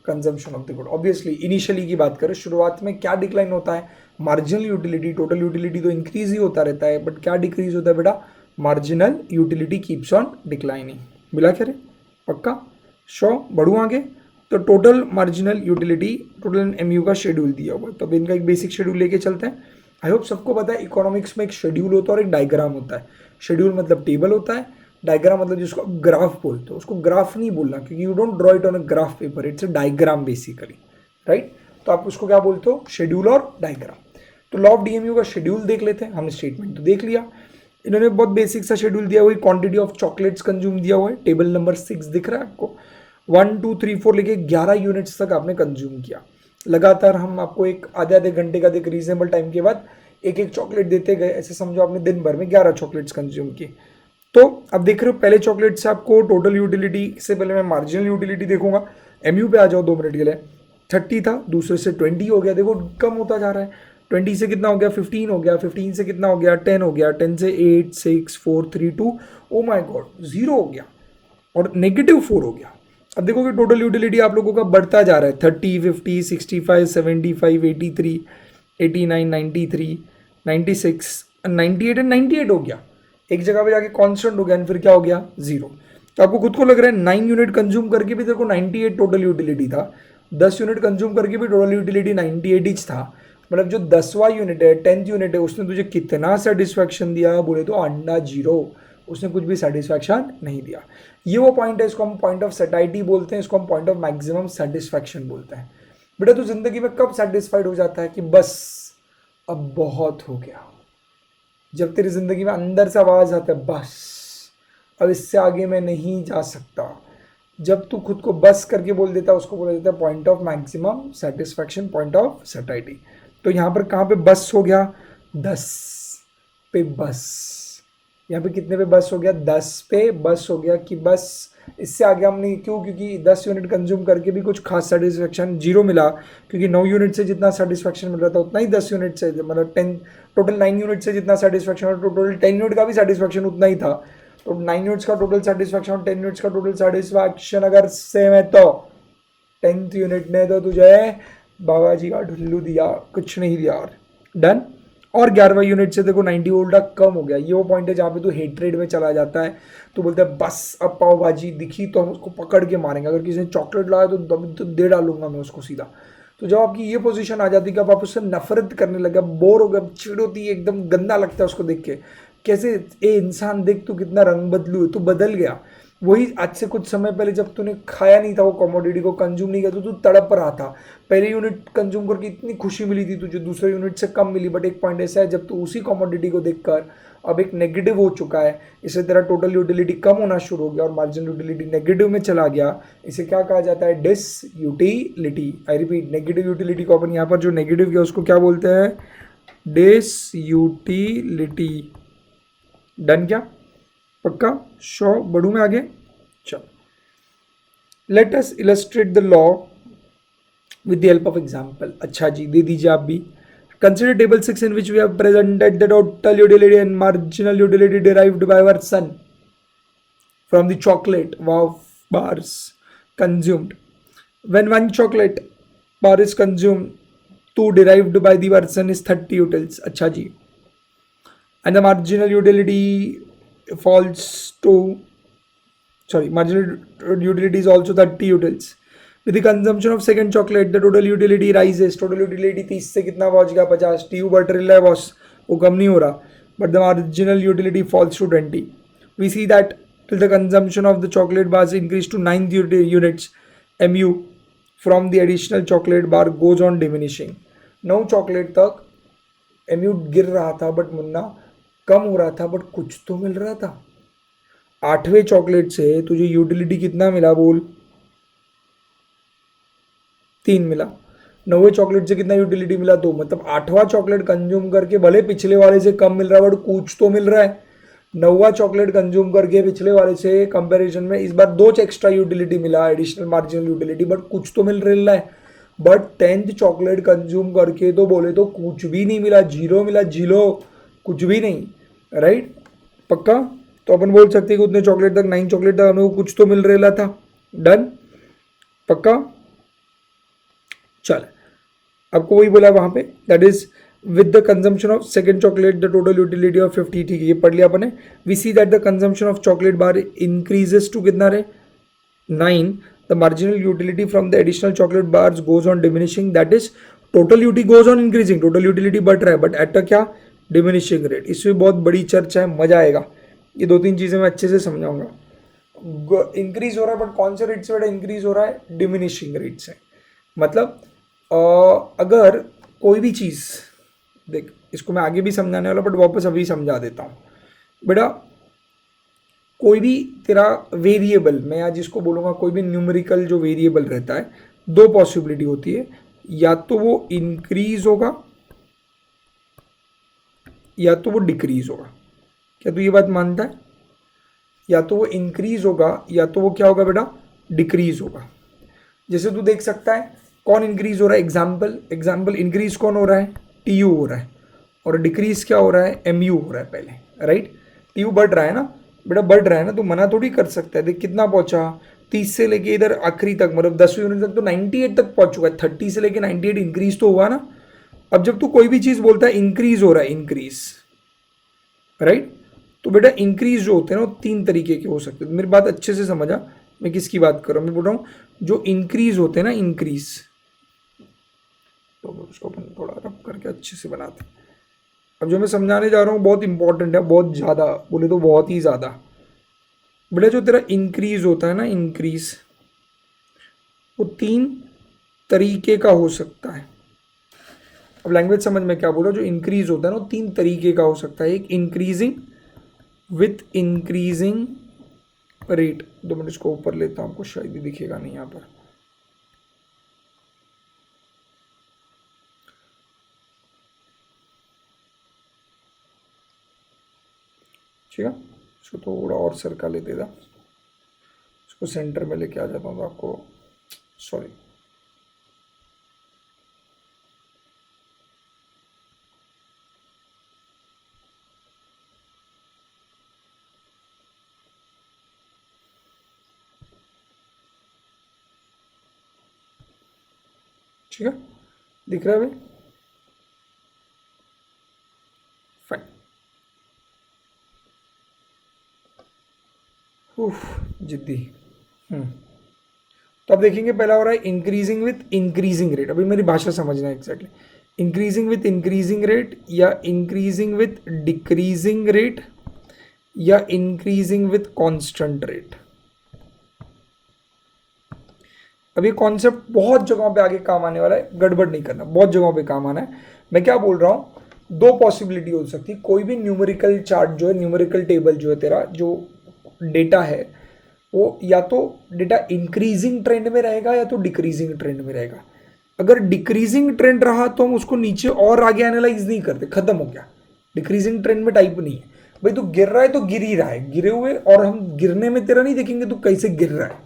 consumption of the good। Obviously, initially की बात करें, शुरुआत में क्या decline होता है, marginal utility. Total utility तो increase ही होता रहता है, बट क्या डिक्रीज होता है बेटा, marginal utility keeps on declining. मिला क्या रे, पक्का, श्योर, बढ़ू आगे। तो total marginal utility, total MU का शेड्यूल दिया हुआ है, तो अब इनका एक बेसिक शेड्यूल लेके चलते हैं। आई होप सबको पता है इकोनॉमिक्स में एक शेड्यूल होता है और एक डायग्राम होता है। शेड्यूल मतलब टेबल होता है, डायग्राम मतलब जिसको ग्राफ बोलते हो, उसको ग्राफ नहीं बोलना, क्योंकि you don't draw it on a graph paper, it's a diagram basically, right. तो आप उसको क्या बोलते हो, शेड्यूल और डायग्राम। तो लॉ ऑफ डीएमयू का शेड्यूल देख लेते हैं। हमने स्टेटमेंट तो देख लिया, इन्होंने बहुत बेसिक सा शेड्यूल दिया हुआ है। क्वांटिटी ऑफ चॉकलेट्स कंज्यूम दिया हुआ है, टेबल नंबर 6 दिख रहा है आपको। 1 2 3 4 लेके 11 यूनिट्स तक आपने कंज्यूम किया लगातार। हम आपको एक आधे आधे घंटे का एक रीजनेबल टाइम के बाद एक एक चॉकलेट देते गए, ऐसे समझो आपने दिन भर में 11 चॉकलेट्स कंज्यूम की। तो अब देख रहे हो पहले चॉकलेट से आपको टोटल यूटिलिटी से पहले मैं मार्जिनल यूटिलिटी देखूंगा। एमयू पे आ जाओ 2 मिनट के लिए। 30 था, दूसरे से 20 हो गया, देखो कम होता जा रहा है। 20 से कितना हो गया, 15 हो गया, 15 से कितना हो गया, 10 हो गया, 10 से 8 6 4 3 2, ओ माय गॉड 0 हो गया और -4 हो गया। अब देखो कि टोटल यूटिलिटी आप लोगों का बढ़ता जा रहा है, 30 50 65 75 83 89 93 96 98 एंड 98 हो गया। एक जगह पे जाके कांस्टेंट हो गया, फिर क्या हो गया, 0। तो आपको खुद को लग रहा है 9 यूनिट कंज्यूम करके भी देखो 98 टोटल यूटिलिटी था, 10 यूनिट कंज्यूम करके भी टोटल यूटिलिटी 98 ही था। मतलब जो 10वां यूनिट है, 10th यूनिट है, उसने तुझे कितना सेटिस्फैक्शन दिया, बोले तो अंडा 0, उसने कुछ भी सेटिस्फैक्शन नहीं दिया। ये वो पॉइंट है, इसको हम पॉइंट ऑफ सेटाइटी बोलते हैं, इसको हम पॉइंट ऑफ मैक्सिमम सेटिस्फैक्शन बोलते हैं। बेटा तो जिंदगी में कब सेटिस्फाइड हो जाता है कि बस अब बहुत हो गया, जब तेरी जिंदगी में अंदर से आवाज आता है बस अब इससे आगे मैं नहीं जा सकता, जब तू खुद को बस करके बोल देता है, उसको बोला जाता है point of maximum satisfaction, point of सेटाइटी। तो यहाँ पर कहाँ पे बस हो गया, 10 पे बस, यहाँ पे कितने पे बस हो गया, 10 पे बस हो गया कि बस इससे आगे हम नहीं, क्यों, क्योंकि 10 यूनिट कंज्यूम करके भी कुछ खास सेटिस्फेक्शन जीरो मिला, क्योंकि 9 यूनिट से जितना सेटिस्फेक्शन मिल रहा था उतना ही 10 यूनिट से, मतलब 10, टोटल 9 यूनिट से जितना सेटिस्फेक्शन और टोटल 10 यूनिट का भी सेटिस्फेक्शन उतना ही था। तो 9 यूनिट्स का टोटल सेटिस्फेक्शन और 10 यूनिट्स का टोटल सेटिस्फेक्शन अगर सेम है तो 10th यूनिट ने तो तुझे बाबा जी का ढुल्लू दिया, कुछ नहीं दिया। और डन। और 11वां यूनिट से देखो 90 वोल्ट कम हो गया। ये वो पॉइंट है जहाँ पे तू हेट्रेड में चला जाता है, तो बोलता है बस अब पाव भाजी दिखी तो हम उसको पकड़ के मारेंगे, अगर किसी ने चॉकलेट लाया तो दे डालूंगा मैं उसको सीधा। तो जब आपकी ये पोजीशन आ जाती है कि अब आप उससे नफरत करने लगे, बोर हो गए, चिड़ होती है, एकदम गंदा लगता है उसको देख के, कैसे ए इंसान देख तू कितना रंग बदलू है, तू बदल गया। वही आज से कुछ समय पहले जब तूने खाया नहीं था वो कमोडिटी को, कंज्यूम नहीं किया, तो तू तड़प रहा था। पहले यूनिट कंज्यूम करके इतनी खुशी मिली थी तुझे, दूसरे यूनिट से कम मिली। बट एक पॉइंट ऐसा है जब तू उसी कमोडिटी को देखकर अब एक नेगेटिव हो चुका है, इससे तेरा टोटल यूटिलिटी कम होना शुरू हो गया और मार्जिनल यूटिलिटी नेगेटिव में चला गया। इसे क्या कहा जाता है, disutility. I repeat, negative utility को अपन यहाँ पर जो नेगेटिव किया उसको क्या बोलते हैं, डिस यूटिलिटी। डन क्या, पक्का, शो, बढ़ू में आगे। चलो, let us illustrate the law with the help of example. अच्छा जी, दे दीजिए आप भी। Consider table 6 in which we have presented the total utility and marginal utility derived by our son from the chocolate wow bars consumed. When one chocolate bar is consumed, two derived by the person is 30 utils. अच्छा जी, and the marginal utility falls to, sorry, marginal utility is also 30 utils. With the consumption of second chocolate, the total utility rises. Total utility 30 से कितना पहुंच गया, 50। TU बढ़ रहा है boss, वो कम नहीं हो रहा, but the marginal utility falls to 20. We see that till the consumption of the chocolate bars increase to 9 units mu from the additional chocolate bar goes on diminishing. 9 chocolate तक एम्यू गिर रहा था, बट मुन्ना कम हो रहा था, बट कुछ तो मिल रहा था। 8वें चॉकलेट से तुझे यूटिलिटी कितना मिला बोल, 3 मिला। 9वें चॉकलेट से कितना यूटिलिटी मिला, 2। मतलब 8वां चॉकलेट कंज्यूम करके भले पिछले वाले से कम मिल रहा है, बट कुछ तो मिल रहा है। 9वां चॉकलेट कंज्यूम करके पिछले वाले से कंपैरिजन में इस बार 2 एक्स्ट्रा यूटिलिटी मिला, एडिशनल मार्जिनल यूटिलिटी, बट कुछ तो मिल रहा है। बट 10th चॉकलेट कंज्यूम करके तो बोले तो कुछ भी नहीं मिला, जीरो मिला, जीरो, कुछ भी नहीं। राइट, पक्का। तो अपन बोल सकते हैं कि उतने चॉकलेट तक, 9 चॉकलेट तक हमें कुछ तो मिल रहा था। डन, पक्का। चल, आपको वही बोला वहां पे, that is with the consumption of second chocolate the total utility of 50। ठीक है, ये पढ़ लिया अपने। We see that the consumption of chocolate bar increases to कितना रे, 9। The marginal utility from the additional chocolate bars goes on diminishing, that is total utility goes on increasing, total utility बढ़ रहा है, बट एट अ क्या, diminishing rate. इसमें बहुत बड़ी चर्चा है, मजा आएगा। ये 2-3 चीजें मैं अच्छे से समझाऊंगा। इंक्रीज हो रहा है, बट कौन से रेट से बेटा इंक्रीज हो रहा है, डिमिनिशिंग रेट से। मतलब अगर कोई भी चीज़, देख इसको मैं आगे भी समझाने वाला, बट वापस अभी समझा देता हूँ बेटा। कोई भी तेरा वेरिएबल, मैं आज इसको बोलूँगा कोई भी न्यूमेरिकल जो वेरिएबल रहता है, 2 पॉसिबिलिटी होती है, या तो वो इंक्रीज होगा या तो वो डिक्रीज होगा। क्या तू ये बात मानता है, या तो वो इंक्रीज होगा या तो वो क्या होगा बेटा, डिक्रीज होगा। जैसे तू देख सकता है कौन इंक्रीज हो रहा है, एग्जाम्पल एग्जाम्पल, इंक्रीज कौन हो रहा है, टीयू हो रहा है, और डिक्रीज क्या हो रहा है, एमयू हो रहा है पहले। राइट, टीयू बढ़ रहा है ना बेटा, बढ़ रहा है ना, तो मना थोड़ी कर सकता है। देख कितना पहुंचा, 30 से लेके इधर आखिरी तक, मतलब 10वीं यूनिट तक तो 98 तक पहुंच चुका है। 30 से लेके 98 इंक्रीज तो हुआ ना। अब जब तू कोई भी चीज बोलता है इंक्रीज हो रहा है, इंक्रीज, राइट, तो बेटा इंक्रीज जो होते हैं ना वो 3 तरीके के हो सकते हैं। मेरी बात अच्छे से समझा, मैं किसकी बात कर रहा हूँ, मैं बोल रहा हूँ जो इंक्रीज होते हैं ना, इंक्रीज, तो उसको अपन थोड़ा रब करके अच्छे से बनाते हैं। अब जो मैं समझाने जा रहा हूँ बहुत इंपॉर्टेंट है, बहुत ज़्यादा, बोले तो बहुत ही ज़्यादा। बेटा जो तेरा इंक्रीज होता है ना, इंक्रीज, वो 3 तरीके का हो सकता है। अब लैंग्वेज समझ में क्या बोला, जो इंक्रीज होता है ना 3 तरीके का हो सकता है। एक increasing with increasing rate. 2 minute इसको ऊपर लेता हूँ, आपको शायद ही दिखेगा नहीं यहाँ पर। ठीक है, इसको थोड़ा और सरका ले देगा, इसको सेंटर में लेके आ जाता हूँ तो आपको, सॉरी, ठीक है, दिख रहा है भाई, फाइन। उफ, जिद्दी। तो अब देखेंगे, पहला हो रहा है इंक्रीजिंग विथ इंक्रीजिंग रेट। अभी मेरी भाषा समझना है exactly, increasing with increasing rate या इंक्रीजिंग विथ डिक्रीजिंग रेट या इंक्रीजिंग विथ कांस्टेंट रेट। अब ये कॉन्सेप्ट बहुत जगहों पे आगे काम आने वाला है, गड़बड़ नहीं करना, बहुत जगहों पे काम आना है। मैं क्या बोल रहा हूँ, दो पॉसिबिलिटी हो सकती है। कोई भी न्यूमेरिकल चार्ट जो है, न्यूमेरिकल टेबल जो है तेरा, जो डेटा है वो या तो डेटा इंक्रीजिंग ट्रेंड में रहेगा या तो डिक्रीजिंग ट्रेंड में रहेगा। अगर डिक्रीजिंग ट्रेंड रहा तो हम उसको नीचे और आगे एनालाइज नहीं करते, खत्म हो गया। डिक्रीजिंग ट्रेंड में टाइप नहीं है भाई, तू गिर रहा है तो गिर ही रहा है, गिरे हुए, और हम गिरने में तेरा नहीं देखेंगे तू कैसे गिर रहा है।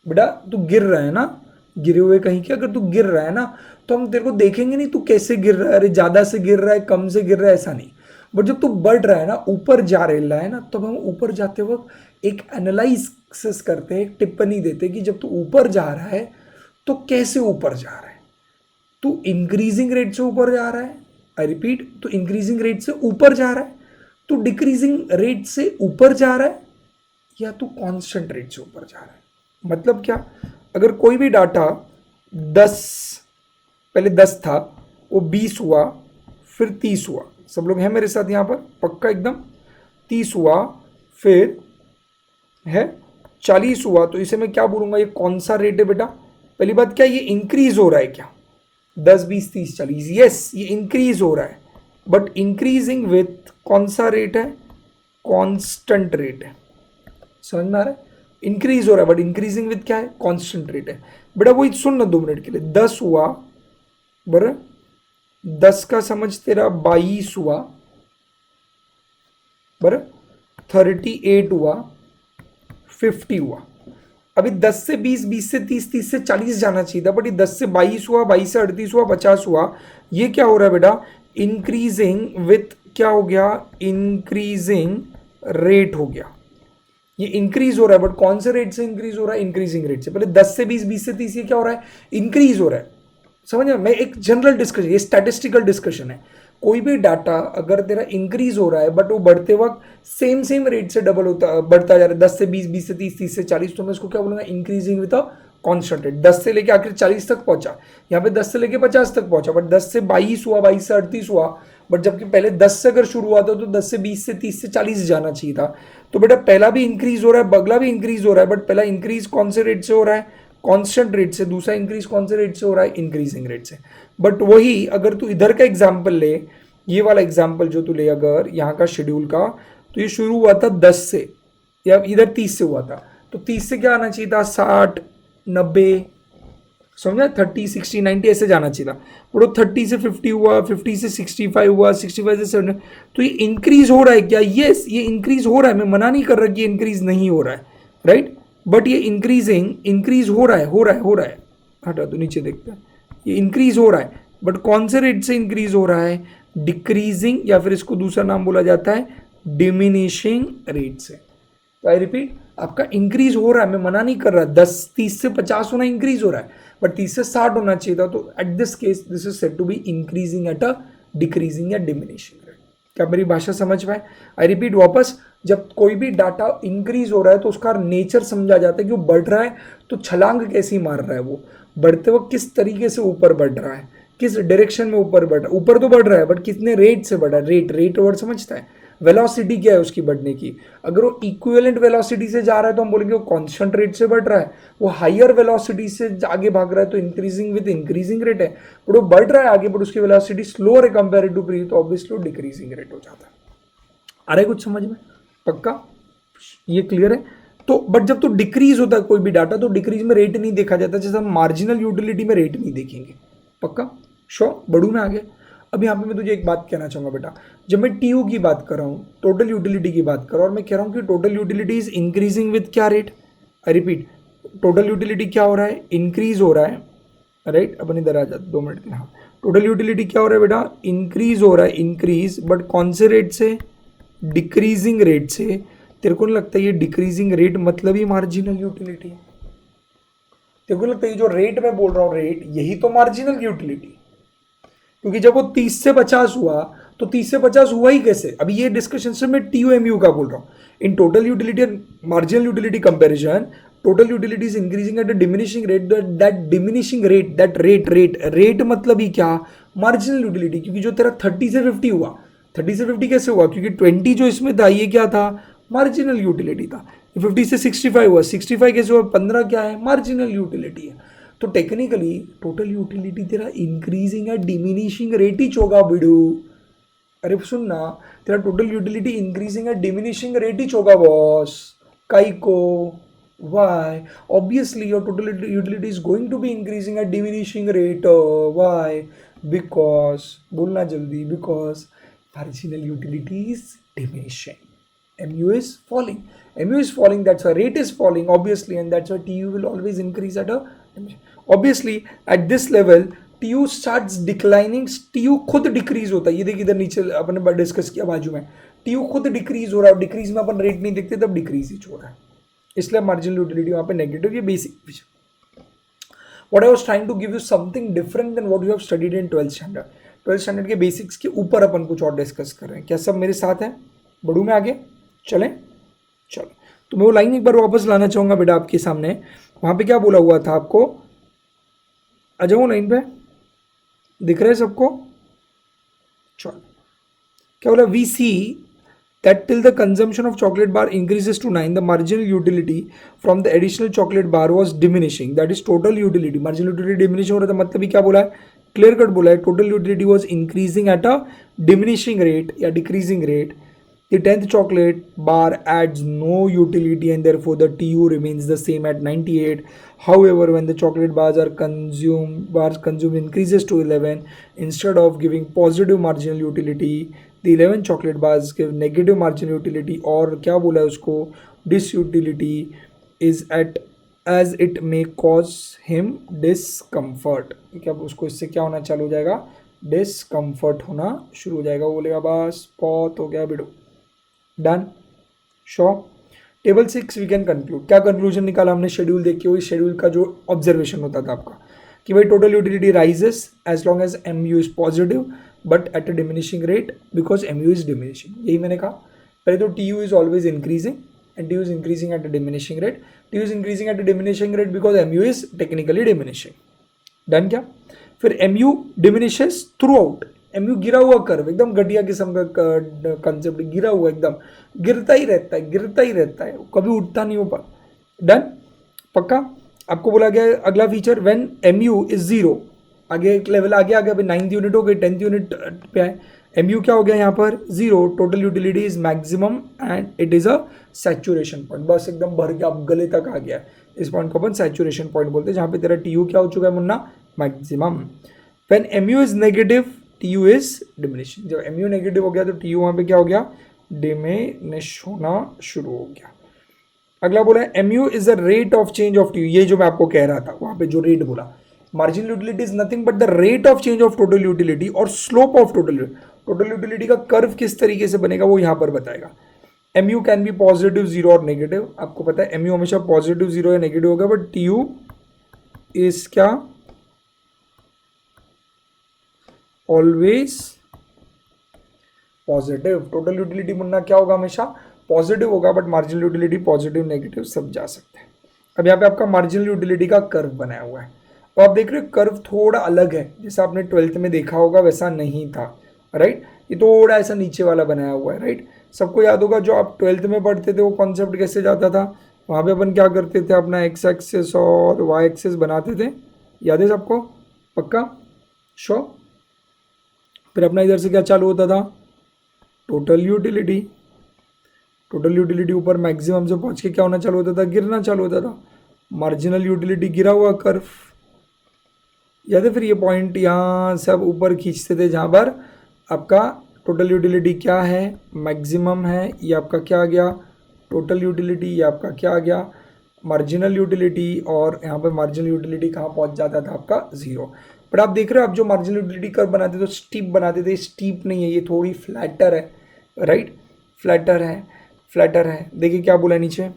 बेटा तू गिर रहा है ना, गिरे हुए कहीं के, अगर तू गिर रहा है ना तो हम तेरे को देखेंगे नहीं तू कैसे गिर रहा है, अरे ज्यादा से गिर रहा है, कम से गिर रहा है, ऐसा नहीं। बट जब तू बढ़ रहा है ना, ऊपर जा रहा है ना, तब हम ऊपर जाते वक्त एक एनालिसिस करते हैं, एक टिप्पणी देते हैं कि जब तू ऊपर जा रहा है तो कैसे ऊपर जा रहा है। तू इंक्रीजिंग रेट से ऊपर जा रहा है, आई रिपीट, तू इंक्रीजिंग रेट से ऊपर जा रहा है, तू डिक्रीजिंग रेट से ऊपर जा रहा है, या तू कांस्टेंट रेट से ऊपर जा रहा है। मतलब क्या, अगर कोई भी डाटा 10, पहले 10 था, वो 20 हुआ, फिर 30 हुआ, सब लोग हैं मेरे साथ यहाँ पर, पक्का एकदम, 30 हुआ, फिर है 40 हुआ, तो इसे मैं क्या बोलूँगा, ये कौन सा रेट है बेटा। पहली बात, क्या ये इंक्रीज हो रहा है क्या, 10 20 30 40, यस ये इंक्रीज हो रहा है, बट इंक्रीजिंग विथ कौन सा रेट है, कांस्टेंट रेट है। समझ में आ रहा है, इंक्रीज हो रहा है बट इंक्रीजिंग विथ क्या है, कांस्टेंट रेट है। बेटा वही सुन ना 2 मिनट के लिए, 10 हुआ बर, 10 का समझ तेरा 22 हुआ बर, 38 हुआ, 50 हुआ। अभी 10 से 20, 20 से 30, 30 से 40 जाना चाहिए था, बट ये 10 से 22 हुआ, 22 से 38 हुआ, 50 हुआ। ये क्या हो रहा है बेटा, इंक्रीजिंग विथ क्या हो गया, इंक्रीजिंग रेट हो गया। ये इंक्रीज हो रहा है, बट कौन से रेट से इंक्रीज हो रहा है, इंक्रीजिंग रेट से। पहले 10 से 20, 20 से 30, ये क्या हो रहा है, इंक्रीज हो रहा है। समझ में, मैं एक जनरल डिस्कशन, ये स्टैटिस्टिकल डिस्कशन है। कोई भी डाटा अगर तेरा इंक्रीज हो रहा है बट वो बढ़ते वक्त सेम रेट से डबल होता, बढ़ता जा रहा है, 10 से 20, 20 से 30, 30 से 40, तो मैं इसको क्या बोलूंगा, increasing with a constant rate. 10 से लेके आखिर 40 तक पहुंचा, यहाँ पे 10 से लेके 50 तक पहुंचा, बट 10 से 22 हुआ, 22 से 38 हुआ, बट जबकि पहले 10 से अगर शुरू हुआ था तो 10 से 20 से 30 से 40 जाना चाहिए था। तो बेटा पहला भी इंक्रीज हो रहा है, अगला भी इंक्रीज हो रहा है, बट पहला इंक्रीज कौन से रेट से हो रहा है, कांस्टेंट रेट से, दूसरा इंक्रीज कौन से रेट से हो रहा है, इंक्रीजिंग रेट से। बट वही अगर तू इधर का एग्जाम्पल ले, ये वाला एग्जाम्पल जो तू ले अगर यहाँ का शेड्यूल का, तो ये शुरू हुआ था 10 से, या इधर 30 से हुआ था, तो 30 से क्या आना चाहिए था, 60 90, समझा, 30 60 90 ऐसे जाना चाहिए था। बट 30 से 50 हुआ, 50 से 65 हुआ, 65 से 70, तो ये इंक्रीज हो रहा है क्या, यस ये इंक्रीज हो रहा है, मैं मना नहीं कर रहा कि इंक्रीज नहीं हो रहा है, राइट, बट ये इंक्रीज हो रहा है, हो रहा है, हटा तो नीचे देखते हैं, ये इंक्रीज हो रहा है, बट कौन से रेट से इंक्रीज हो रहा है, डिक्रीजिंग, या फिर इसको दूसरा नाम बोला जाता है डिमिनिशिंग रेट से। तो आई रिपीट, आपका इंक्रीज हो रहा है, मैं मना नहीं कर रहा, 30 से 50 होना इंक्रीज हो रहा है, बट 30 से 60 होना चाहिए था, तो at this case this is said to be increasing at a decreasing या डिमिनिशिंग रेट। क्या मेरी भाषा समझ पाए। आई रिपीट वापस, जब कोई भी डाटा इंक्रीज हो रहा है तो उसका नेचर समझा जाता है कि वो बढ़ रहा है, तो छलांग कैसी मार रहा है, वो बढ़ते वक्त किस तरीके से ऊपर बढ़ रहा है, किस डायरेक्शन में ऊपर बढ़ रहा है, ऊपर तो बढ़ रहा है बट कितने रेट से बढ़ रहा है, रेट वर्ड समझता है, वेलोसिटी क्या है उसकी बढ़ने की। अगर वो इक्विवेलेंट वेलोसिटी से जा रहा है तो हम बोलेंगे वो कांस्टेंट रेट से बढ़ रहा है, वो हायर वेलोसिटी से आगे भाग रहा है तो इंक्रीजिंग विद इंक्रीजिंग रेट है, बट वो बढ़ रहा है आगे बट उसकी वेलोसिटी स्लोअर है कंपेयर टू प्रीवियस, तो ऑब्वियसली डिक्रीजिंग रेट हो जाता है। आ रहा है कुछ समझ में, पक्का ये क्लियर है। तो बट जब तो डिक्रीज होता है कोई भी डाटा, तो डिक्रीज में रेट नहीं देखा जाता, जैसे हम मार्जिनल यूटिलिटी में रेट नहीं देखेंगे, पक्का श्योर, बड़ू में आ गया। अब यहाँ पे मैं तुझे एक बात कहना चाहूँगा बेटा, जब मैं टीयू की बात कर रहा हूँ, टोटल यूटिलिटी की बात कर रहा हूँ, और मैं कह रहा हूँ कि total utility is increasing with क्या rate, I repeat, total utility क्या हो रहा है, इंक्रीज हो रहा है, राइट। अपन इधर आ जाते 2 मिनट के लिए। हाँ, टोटल यूटिलिटी क्या हो रहा है बेटा, इंक्रीज हो रहा है, इंक्रीज, बट कौन से रेट से, डिक्रीजिंग रेट से। तेरे को नहीं लगता ये डिक्रीजिंग रेट मतलब ही मार्जिनल यूटिलिटी है? तेरे को लगता है ये जो रेट मैं बोल रहा हूँ, रेट, यही तो मार्जिनल यूटिलिटी, क्योंकि जब वो 30 से 50 हुआ तो 30 से 50 हुआ ही कैसे? अभी ये डिस्कशन से मैं टीयूएमयू का बोल रहा हूँ। In total utility and marginal utility comparison, total utility is increasing at a diminishing rate, that diminishing rate, that rate मतलब ही क्या, मार्जिनल यूटिलिटी। क्योंकि जो तेरा 30 से 50 हुआ, 30 से 50 कैसे हुआ, क्योंकि 20 जो इसमें था ये क्या था, मार्जिनल यूटिलिटी था। 50 से 65 हुआ, 65 कैसे हुआ, 15 क्या है, मार्जिनल यूटिलिटी है। तो टेक्निकली टोटल यूटिलिटी तेरा इंक्रीजिंग है, डिमिनिशिंग रेट ही होगा बिडू। अरे सुनना, तेरा टोटल यूटिलिटी इंक्रीजिंग है, डिमिनिशिंग रेट ही होगा बॉस। काई को, why, obviously your total utility is going to be increasing at diminishing rate, why, because, बोलना जल्दी, because marginal utility is diminishing, MU is falling. MU is falling, that's why rate is falling, obviously, and that's why TU will always increase at a, obviously, at this level, TU starts declining, TU खुद decrease होता है। ये देखिए इधर नीचे अपने discuss किया बाजू में, TU खुद डिक्रीज हो रहा है, डिक्रीज में अपन रेट नहीं देखते तब डिक्रीज ही हो रहा है, इसलिए मार्जिनल यूटिलिटी वहाँ पे नेगेटिव। ये basic what I was trying to give you something different than what you have studied in 12th standard. 12th standard के बेसिक्स के ऊपर अपन कुछ और डिस्कस कर रहे हैं। क्या सब मेरे साथ हैं? बढ़ू में आगे चलें? चलो, तो मैं वो लाइन एक बार वापस लाना चाहूँगा बेटा आपके सामने। वहाँ पे क्या बोला हुआ था आपको, आ जाओ लाइन पे, दिख रहा है सबको? चलो, क्या बोला, we see that till the consumption of chocolate bar increases to 9, the marginal utility from the additional chocolate bar was diminishing, that is total utility, marginal utility diminish हो रहा था, मतलब ही क्या बोला है, क्लियर कट बोला है, total utility was increasing at a diminishing rate या decreasing rate. The 10th chocolate bar adds no utility and therefore the TU remains the same at 98. However, when the chocolate bars consumed increases to 11, instead of giving positive marginal utility, the 11 chocolate bars give negative marginal utility, और क्या बोला है उसको, disutility is at as it may cause him discomfort. क्या उसको इससे क्या होना चालू हो जाएगा, डिसकम्फर्ट होना शुरू हो जाएगा। वो बोलेगा बस बहुत हो गया बिडो, done, sure. Table 6 we can conclude. क्या कंक्लूजन निकाला हमने शेड्यूल देख के? वही शेड्यूल का जो ऑब्जर्वेशन होता था आपका कि भाई total utility rises as long as MU is positive but at a diminishing rate because MU is diminishing. यही मैंने कहा। पहले तो TU is always increasing and TU is increasing at a diminishing rate. TU is increasing at a diminishing rate because MU is technically diminishing. Done क्या? फिर MU diminishes throughout. MU गिरा हुआ curve, एकदम घटिया किस्म का concept, गिरा हुआ, एकदम गिरता ही रहता है, गिरता ही रहता है, कभी उठता नहीं ऊपर। डन, पक्का? आपको बोला गया अगला feature, when MU is zero, आगे एक लेवल आगे आ गया, अभी 9th यूनिट हो गई, 10th यूनिट पे आए, MU क्या हो गया यहाँ पर, zero, total utility is maximum and it is a saturation point, बस एकदम भर के आप गले तक आ गया। इस पॉइंट को अपन सैचुरेशन पॉइंट बोलते हैं, जहाँ पे तेरा TU क्या हो चुका है Munna, maximum. When MU is negative TU is diminishing. जब MU नेगेटिव हो गया तो TU वहाँ पे क्या हो गया, डिमिनिश होना शुरू हो गया। अगला बोला है MU is the rate of change of TU। ये जो मैं आपको कह रहा था वहाँ पे जो रेट बोला, marginal utility is nothing but the rate of change of total utility और स्लोप ऑफ टोटल यूटिलिटी का कर्व किस तरीके से बनेगा वो यहाँ पर बताएगा। MU can be positive, zero और नेगेटिव। आपको पता है MU हमेशा पॉजिटिव, जीरो या नेगेटिव होगा, बट TU इज क्या, always positive. Total utility Munna क्या होगा, हमेशा पॉजिटिव होगा, but marginal utility positive negative सब जा सकते हैं। अब यहाँ पे आपका मार्जिनल यूटिलिटी का कर्व बनाया हुआ है, तो आप देख रहे हो कर्व थोड़ा अलग है, जैसा आपने 12th में देखा होगा वैसा नहीं था, राइट। ये थोड़ा ऐसा नीचे वाला बनाया हुआ है, राइट। सबको याद होगा जो आप 12th में पढ़ते थे वो कॉन्सेप्ट कैसे जाता था, वहाँ पे अपन क्या करते थे, अपना एक्स एक्सेस और वाई एक्सेस बनाते थे, याद है सबको? पक्का, श्योर। फिर अपना इधर से क्या चालू होता था, टोटल यूटिलिटी। टोटल यूटिलिटी ऊपर मैक्सिमम से पहुंच के क्या होना चालू होता था, गिरना चालू होता था, मार्जिनल यूटिलिटी गिरा हुआ कर्व, या तो फिर ये पॉइंट यहाँ सब ऊपर खींचते थे जहाँ पर आपका टोटल यूटिलिटी क्या है, मैक्सिमम है, ये आपका क्या आ गया टोटल यूटिलिटी, ये आपका क्या आ गया मार्जिनल यूटिलिटी, और यहाँ पर मार्जिनल यूटिलिटी कहाँ पहुँच जाता था आपका 0। बट आप देख रहे हो आप जो मार्जिनल यूटिलिटी कर्व बनाते थे तो स्टीप बनाते थे, स्टीप नहीं है, ये थोड़ी फ्लैटर है, राइट, फ्लैटर है। देखिए क्या बोला नीचे,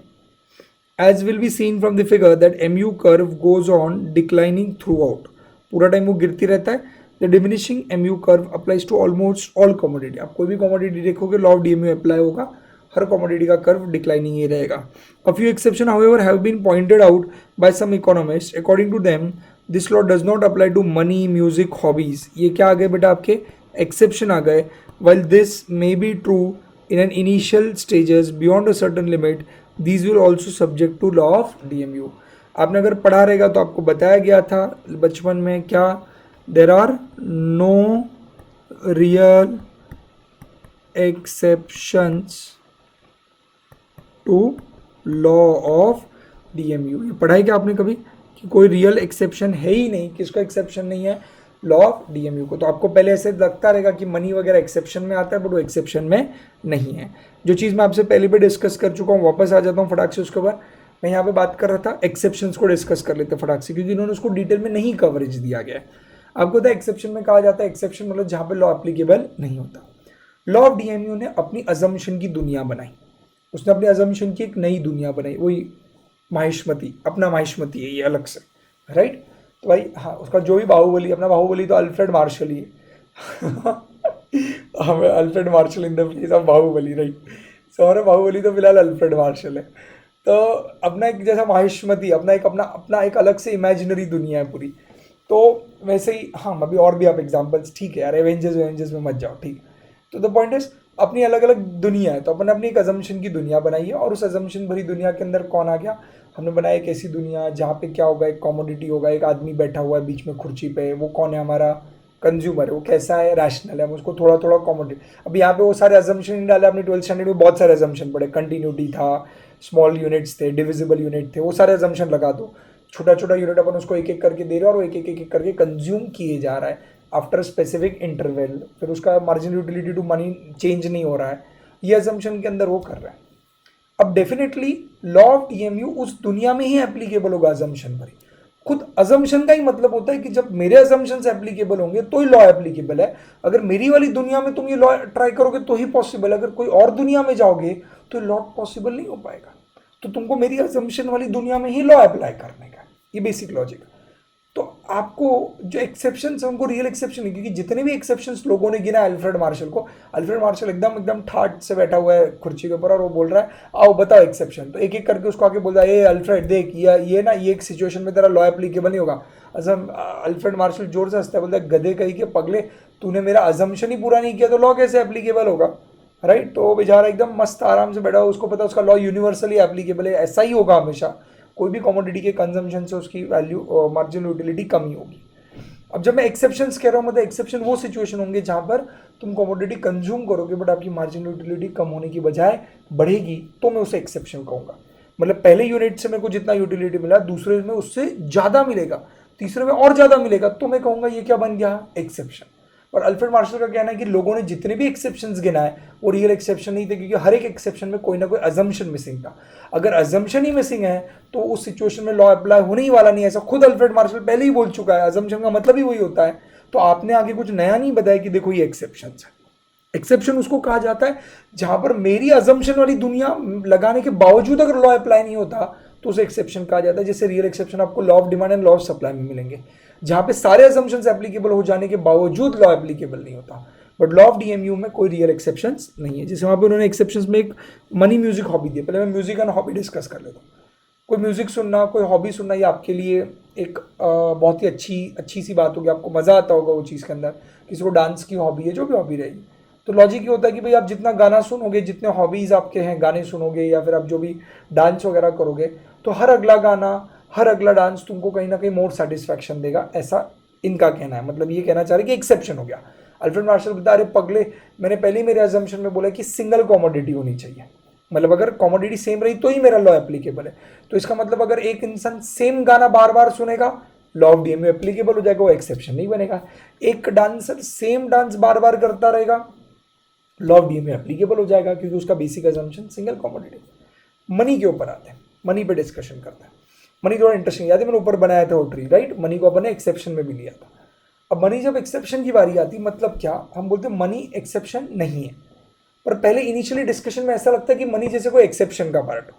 as will be seen from the figure that mu curve goes on declining throughout, पूरा टाइम वो गिरती रहता है। The diminishing mu curve applies to almost all commodity, आप कोई भी commodity देखोगे लॉ ऑफ DMU अप्लाई होगा, हर commodity का कर्व डिक्लाइनिंग ही रहेगा। A few exceptions however have been pointed out by some economists, according to them this law does not apply to money, music, hobbies। ये क्या आ गए बेटा आपके exception आ गए। while this may be true in an initial stages beyond a certain limit these will also subject to law of DMU। आपने अगर पढ़ा रहेगा तो आपको बताया गया था बचपन में क्या, there are no real exceptions to law of DMU। ये पढ़ाई क्या आपने कभी कि कोई रियल एक्सेप्शन है ही नहीं, किसको एक्सेप्शन नहीं है, लॉ ऑफ DMU को। तो आपको पहले ऐसे लगता रहेगा कि मनी वगैरह एक्सेप्शन में आता है, बट वो एक्सेप्शन में नहीं है। जो चीज़ मैं आपसे पहले भी डिस्कस कर चुका हूँ, वापस आ जाता हूँ फटाक से उसके बाद। मैं यहाँ पे बात कर रहा था एक्सेप्शंस को डिस्कस कर लेते फटाक से, क्योंकि इन्होंने उसको डिटेल में नहीं कवरेज दिया गया है। आपको तो एक्सेप्शन में कहा जाता है, एक्सेप्शन मतलब जहाँ पे लॉ एप्लीकेबल नहीं होता। लॉ ऑफ DMU ने अपनी अजम्पशन की दुनिया बनाई, उसने अपनी अजम्पशन की एक नई दुनिया बनाई, वही माहिष्मती, अपना माहिष्मती है ये अलग से, राइट। तो भाई हाँ, उसका जो भी बाहुबली, अपना बाहुबली तो अल्फ्रेड मार्शल ही है हमें Alfred Marshall in the place of Baahubali, right. So हमारा बाहुबली तो फिलहाल अल्फ्रेड मार्शल है। तो अपना एक जैसा माहिष्मती, अपना एक अलग से इमेजिनरी दुनिया है पूरी। तो वैसे ही हाँ, अभी और भी आप एग्जाम्पल्स, ठीक है यार, एवेंजर्स में मत जाओ, ठीक है। तो द पॉइंट इज अपनी अलग अलग दुनिया है, तो अपन अपनी एक अजम्पशन की दुनिया बनाई है, और उस अजम्पशन भरी दुनिया के अंदर कौन आ गया, हमने बनाया एक ऐसी दुनिया जहाँ पे क्या होगा, एक कॉमोडिटी होगा, एक आदमी बैठा हुआ है बीच में कुर्सी पे, वो कौन है, हमारा कंज्यूमर है, वो कैसा है, रैशनल है, हम उसको थोड़ा थोड़ा कॉमोडिटी। अब यहाँ पे वो सारे अजम्पशन नहीं डाले, अपने 12th स्टैंडर्ड में बहुत सारे अजम्पशन पड़े, कंटिन्यूटी था, स्मॉल यूनिट्स थे, डिविजिबल यूनिट थे, वो सारे अजम्पशन लगा दो, छोटा छोटा यूनिट अपन उसको एक एक करके दे रहे हैं, और वो एक एक करके कंज्यूम किए जा रहा है आफ्टर स्पेसिफिक इंटरवल, फिर उसका marginal utility to money change नहीं हो रहा है, ये अजम्पशन के अंदर वो कर रहा है। अब डेफिनेटली लॉ ऑफ DMU उस दुनिया में ही एप्लीकेबल होगा अजम्पशन भरी। खुद अजम्पशन का ही मतलब होता है कि जब मेरे अजम्पशन एप्लीकेबल होंगे तो ही लॉ एप्लीकेबल है। अगर मेरी वाली दुनिया में तुम ये लॉ ट्राई करोगे तो ही पॉसिबल है, अगर कोई और दुनिया में जाओगे तो लॉ पॉसिबल नहीं हो पाएगा। तो तुमको मेरी अजम्पशन वाली दुनिया में ही लॉ अप्लाई करने का, ये बेसिक लॉजिक है। तो आपको जो एक्सेप्शंस है उनको रियल एक्सेप्शन नहीं, क्योंकि जितने भी एक्सेप्शंस लोगों ने गिना अल्फ्रेड मार्शल को, अल्फ्रेड मार्शल एकदम ठाट से बैठा हुआ है कुर्सी के ऊपर, और वो बोल रहा है आओ बताओ एक्सेप्शन, तो एक एक करके उसको आके बोल रहा है ये अल्फ्रेड देख, ये ना ये एक सिचुएशन में तेरा लॉ एप्लीकेबल नहीं होगा। अल्फ्रेड मार्शल जोर से हंसता है, बोलता है गधे कहीं के पगले, तूने मेरा अजम्पशन ही पूरा नहीं किया तो लॉ कैसे एप्लीकेबल होगा, राइट। तो बेचारा एकदम मस्त आराम से बैठा, उसको पता उसका लॉ यूनिवर्सली एप्लीकेबल है, ऐसा ही होगा हमेशा, कोई भी कमोडिटी के कंजम्पशन से उसकी वैल्यू मार्जिनल यूटिलिटी कम ही होगी। अब जब मैं एक्सेप्शंस कह रहा हूँ, मतलब एक्सेप्शन वो सिचुएशन होंगे जहाँ पर तुम कमोडिटी कंज्यूम करोगे बट आपकी मार्जिनल यूटिलिटी कम होने की बजाय बढ़ेगी, तो मैं उसे एक्सेप्शन कहूँगा। मतलब पहले यूनिट से मेरे को जितना यूटिलिटी मिला, दूसरे में उससे ज़्यादा मिलेगा, तीसरे में और ज़्यादा मिलेगा, तो मैं कहूँगा ये क्या बन गया, एक्सेप्शन। और अल्फ्रेड मार्शल का कहना है कि लोगों ने जितने भी एक्सेप्शंस गिनाए वो रियल एक्सेप्शन नहीं थे, क्योंकि हर एक एक्सेप्शन में कोई ना कोई अजम्पशन मिसिंग था। अगर अजम्पशन ही मिसिंग है तो उस सिचुएशन में लॉ अप्लाई होने ही वाला नहीं है, ऐसा खुद अल्फ्रेड मार्शल पहले ही बोल चुका है, अजम्पशन का मतलब ही वही होता है। तो आपने आगे कुछ नया नहीं बताया कि देखो ये एक्सेप्शन है। एक्सेप्शन उसको कहा जाता है जहां पर मेरी अजम्पशन वाली दुनिया लगाने के बावजूद अगर लॉ अप्लाई नहीं होता तो उसे एक्सेप्शन कहा जाता है। जैसे रियल एक्सेप्शन आपको law of demand and law of supply में मिलेंगे, जहां पे सारे अजम्पशंस एप्लीकेबल हो जाने के बावजूद लॉ एप्लीकेबल नहीं होता। बट लॉ ऑफ DMU में कोई रियल एक्सेप्शंस नहीं है। जैसे वहाँ पे उन्होंने एक्सेप्शंस में एक मनी म्यूजिक हॉबी दिया। पहले मैं म्यूजिक एंड हॉबी डिस्कस कर लेता हूँ। कोई म्यूजिक सुनना, कोई हॉबी सुनना, ये आपके लिए एक बहुत ही अच्छी सी बात होगी, आपको मज़ा आता होगा वो चीज़ के अंदर। किसी को डांस की हॉबी है, जो भी हॉबी रहेगी, तो लॉजिक ये होता है कि भाई आप जितना गाना सुनोगे, जितने हॉबीज़ आपके हैं, गाने सुनोगे या फिर आप जो भी डांस वगैरह करोगे, तो हर अगला गाना, हर अगला डांस तुमको कहीं ना कहीं मोर सेटिस्फैक्शन देगा, ऐसा इनका कहना है। मतलब ये कहना चाह रहे कि एक्सेप्शन हो गया। अल्फ्रेड मार्शल बता रहे पगले, मैंने पहले ही मेरे अजम्पशन में बोला कि सिंगल कॉमोडिटी होनी चाहिए, मतलब अगर कॉमोडिटी सेम रही तो ही मेरा लॉ एप्लीकेबल है। तो इसका मतलब अगर एक इंसान सेम गाना बार बार सुनेगा लॉ ऑफ डीएमयू एप्लीकेबल हो जाएगा, वो एक्सेप्शन नहीं बनेगा। एक डांसर सेम डांस बार बार करता रहेगा, लॉ ऑफ डीएमयू एप्लीकेबल हो जाएगा क्योंकि उसका basic assumption single commodity. Money के ऊपर आते हैं, मनी पे डिस्कशन करते हैं। मनी थोड़ा इंटरेस्टिंग, याद है मैंने ऊपर बनाया था वो ट्री, राइट? मनी को अपन ने एक्सेप्शन में भी लिया था। अब मनी जब एक्सेप्शन की बारी आती, मतलब क्या, हम बोलते हैं मनी एक्सेप्शन नहीं है, पर पहले इनिशियली डिस्कशन में ऐसा लगता है कि मनी जैसे कोई एक्सेप्शन का पार्ट हो।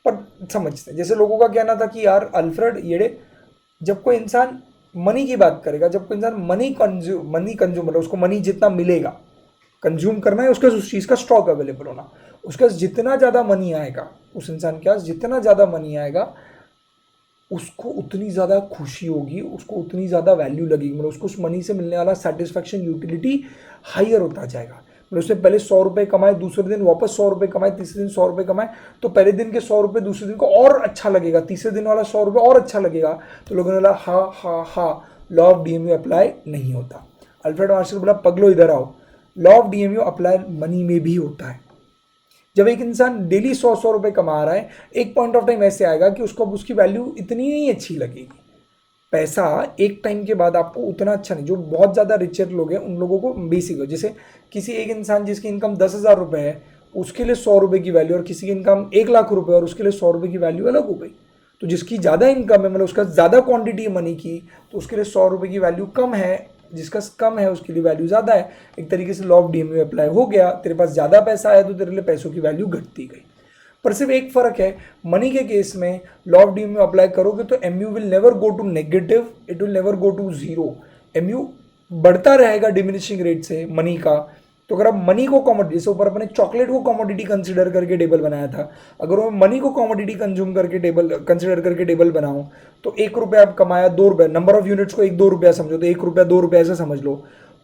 पर समझते हैं, जैसे लोगों का कहना था कि यार अल्फ्रेड येडे, जब कोई इंसान मनी की बात करेगा, जब कोई इंसान मनी कंज्यूम मतलब उसको मनी जितना मिलेगा, कंज्यूम करना है, उसके उस चीज़ का स्टॉक अवेलेबल होना, उसके पास जितना ज़्यादा मनी आएगा, उस इंसान के पास जितना ज़्यादा मनी आएगा उसको उतनी ज़्यादा खुशी होगी, उसको उतनी ज़्यादा वैल्यू लगेगी, मतलब उसको उस मनी से मिलने वाला सेटिस्फैक्शन, यूटिलिटी हायर होता जाएगा। मतलब उसने पहले 100 रुपये कमाए, दूसरे दिन वापस 100 रुपये कमाए, तीसरे दिन 100 रुपये कमाए, तो पहले दिन के 100 रुपये दूसरे दिन को और अच्छा लगेगा, तीसरे दिन वाला 100 रुपये और अच्छा लगेगा। तो लोगों ने बोला हा, लॉ ऑफ डीएमयू अप्लाई नहीं होता। अल्फ्रेड मार्शल बोला पगलो इधर आओ, law of DMU apply money में भी होता है। जब एक इंसान डेली 100 रुपये कमा रहा है, एक पॉइंट ऑफ टाइम ऐसे आएगा कि उसको उसकी वैल्यू इतनी ही अच्छी लगेगी। पैसा एक टाइम के बाद आपको उतना अच्छा नहीं, जो बहुत ज़्यादा रिचर लोग हैं उन लोगों को बेसिक हो, जैसे किसी एक इंसान जिसकी इनकम 10,000 रुपये है, उसके लिए 100 रुपये की वैल्यू, और किसी की इनकम 1,00,000 रुपये और उसके लिए 100 रुपये की वैल्यू अलग हो गई। तो जिसकी ज़्यादा इनकम है, मतलब उसका ज़्यादा क्वांटिटी है मनी की, तो उसके लिए 100 रुपये की वैल्यू कम है, जिसका कम है उसके लिए वैल्यू ज़्यादा है। एक तरीके से लॉ ऑफ डीएमयू अप्लाई हो गया, तेरे पास ज़्यादा पैसा आया तो तेरे लिए पैसों की वैल्यू घटती गई। पर सिर्फ एक फ़र्क है, मनी के केस में लॉ ऑफ डीएमयू अप्लाई करोगे तो MU will never go to negative, it will never go to zero. MU बढ़ता रहेगा डिमिनिशिंग रेट से मनी का। तो अगर आप मनी को कॉमोडिटी, जैसे ऊपर अपने चॉकलेट को कॉमोडिटी कंसिडर करके टेबल बनाया था, अगर मैं मनी को कॉमोडिटी कंज्यूम करके टेबल कंसिडर करके टेबल बनाऊं, तो 1 रुपया आप कमाया, 2 रुपये, नंबर ऑफ यूनिट्स को 1-2 रुपया समझो, तो 1 रुपया 2 रुपया ऐसा समझ लो।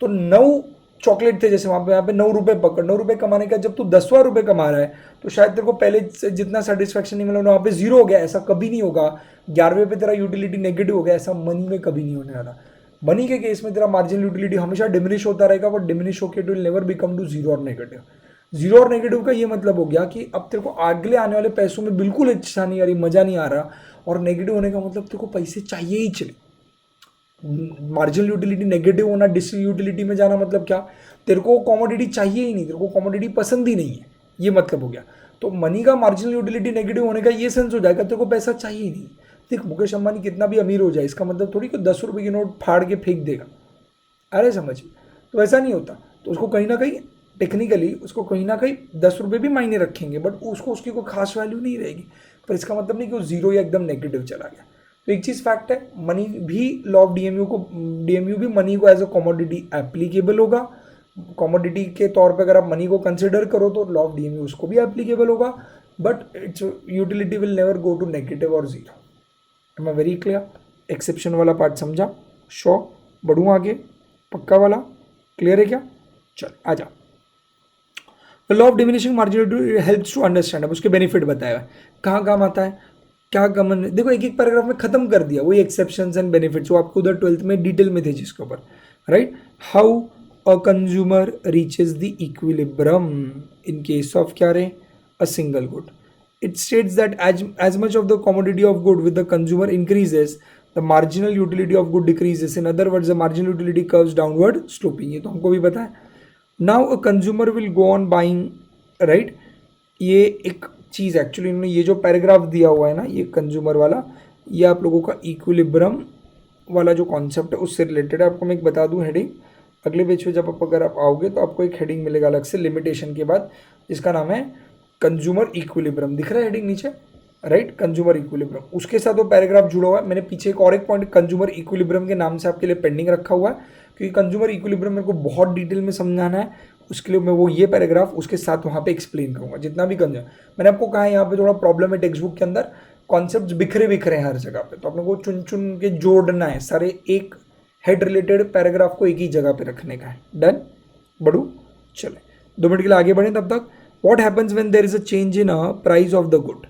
तो 9 चॉकलेट थे, जैसे वहाँ पे 9 रुपये पकड़, 9 रुपये कमाने का जब तू 10वां रुपये कमा रहा है, तो शायद तेरे को पहले से जितना सेटिस्फैक्शन नहीं मिला वहाँ पे जीरो हो गया, ऐसा कभी नहीं होगा। 11वें पे तेरा यूटिलिटी नेगेटिव हो गया, ऐसा मनी में कभी नहीं होने वाला। मनी के केस में तेरा मार्जिनल यूटिलिटी हमेशा डिमिनिश होता रहेगा, बट डिमिनिश होकर it will never become to zero और नेगेटिव। जीरो और नेगेटिव का ये मतलब हो गया कि अब तेरे को अगले आने वाले पैसों में बिल्कुल इच्छा नहीं आ रही, मजा नहीं आ रहा, और नेगेटिव होने का मतलब तेरे को पैसे चाहिए ही चले। मार्जिनल यूटिलिटी नेगेटिव होना, डिस यूटिलिटी में जाना, मतलब क्या, तेरे को कॉमोडिटी चाहिए ही नहीं, तेरे को कॉमोडिटी पसंद ही नहीं है, ये मतलब हो गया। तो मनी का मार्जिनल यूटिलिटी नेगेटिव होने का ये सेंस हो जाएगा, तेरे को पैसा चाहिए ही नहीं। देख, मुकेश अंबानी कितना भी अमीर हो जाए, इसका मतलब थोड़ी कि 10 रुपये की नोट फाड़ के फेंक देगा, अरे समझ, तो ऐसा नहीं होता। तो उसको कहीं ना कहीं टेक्निकली उसको कहीं ना कहीं 10 रुपये भी मायने रखेंगे, बट उसको उसकी कोई खास वैल्यू नहीं रहेगी। पर इसका मतलब नहीं कि वो जीरो या एकदम नेगेटिव चला गया। तो एक चीज़ फैक्ट है, मनी भी लॉ ऑफ डीएमयू भी मनी को एज अ कमोडिटी एप्लीकेबल होगा। कमोडिटी के तौर पे अगर आप मनी को कंसिडर करो तो लॉ ऑफ डीएमयू उसको भी एप्लीकेबल होगा, but its utility will never go to negative और zero. Am I very clear? Exception वाला पार्ट समझा? श्योर? बढ़ूँ आगे? पक्का वाला क्लियर है क्या? चल आजा। Law of diminishing marginal helps to understand, अब उसके बेनिफिट बताया कहाँ काम आता है, क्या कमन, देखो एक एक पैराग्राफ में खत्म कर दिया वही एक्सेप्शंस एंड बेनिफिट्स, वो आपको उधर 12th में डिटेल में थे जिसके ऊपर, right. How a consumer reaches the equilibrium in case of क्या रहे, a single good. It states that as much of the commodity of good with the consumer increases, the marginal utility of good decreases. In other words, the marginal utility curves downward sloping. ये तो हमको भी पता है। Now a consumer will go on buying, right? ये एक चीज़ actually इन्होंने ये जो पैराग्राफ दिया हुआ है ना, ये कंज्यूमर वाला, ये आप लोगों का इक्विलिब्रियम वाला जो कॉन्सेप्ट है उससे रिलेटेड है। आपको मैं एक बता दूं हेडिंग, अगले पेज पे जब अगर आप आओगे तो आपको एक हेडिंग मिलेगा अलग से लिमिटेशन के बाद, जिसका नाम है कंज्यूमर इक्विलिब्रियम। दिख रहा है हेडिंग नीचे, राइट, कंज्यूमर इक्विलिब्रियम। उसके साथ वो पैराग्राफ जुड़ा हुआ है। मैंने पीछे एक और एक पॉइंट कंज्यूमर इक्विलिब्रियम के नाम से आपके लिए पेंडिंग रखा हुआ है, क्योंकि कंज्यूमर इक्विलिब्रियम मेरे को बहुत डिटेल में समझाना है, उसके लिए मैं वो ये पैराग्राफ उसके साथ वहाँ पे एक्सप्लेन करूँगा जितना भी कंज्यूमर। मैंने आपको कहा है यहाँ पे थोड़ा प्रॉब्लम है टेक्स्ट बुक के अंदर, कॉन्सेप्ट बिखरे बिखरे हैं हर जगह पे, तो अपने को चुन चुन के जोड़ना है, सारे एक हेड रिलेटेड पैराग्राफ को एक ही जगह पे रखने का है। डन? बढ़ू? चले 2 मिनट के लिए आगे बढ़ें। तब तक what happens when there is a change in a price of the good,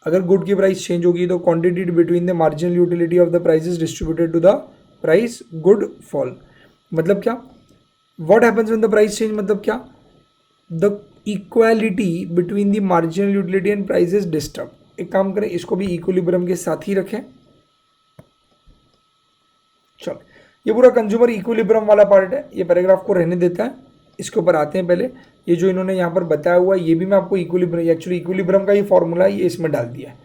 अगर गुड की प्राइस चेंज होगी तो quantity between the marginal utility of the price is distributed to the price good fall. मतलब क्या? What happens when the price change मतलब क्या? The equality between the marginal utility and price is disturb. एक काम करें, इसको भी equilibrium के साथ ही रखें, चलो, ये पूरा कंज्यूमर इक्विलिब्रियम वाला पार्ट है, ये पैराग्राफ को रहने देता है, इसके ऊपर आते हैं। पहले ये जो इन्होंने यहाँ पर बताया हुआ है ये भी मैं आपको इक्विलिब्रियम, एक्चुअली इक्विलिब्रियम का ही फॉर्मूला है, ये इसमें डाल दिया है।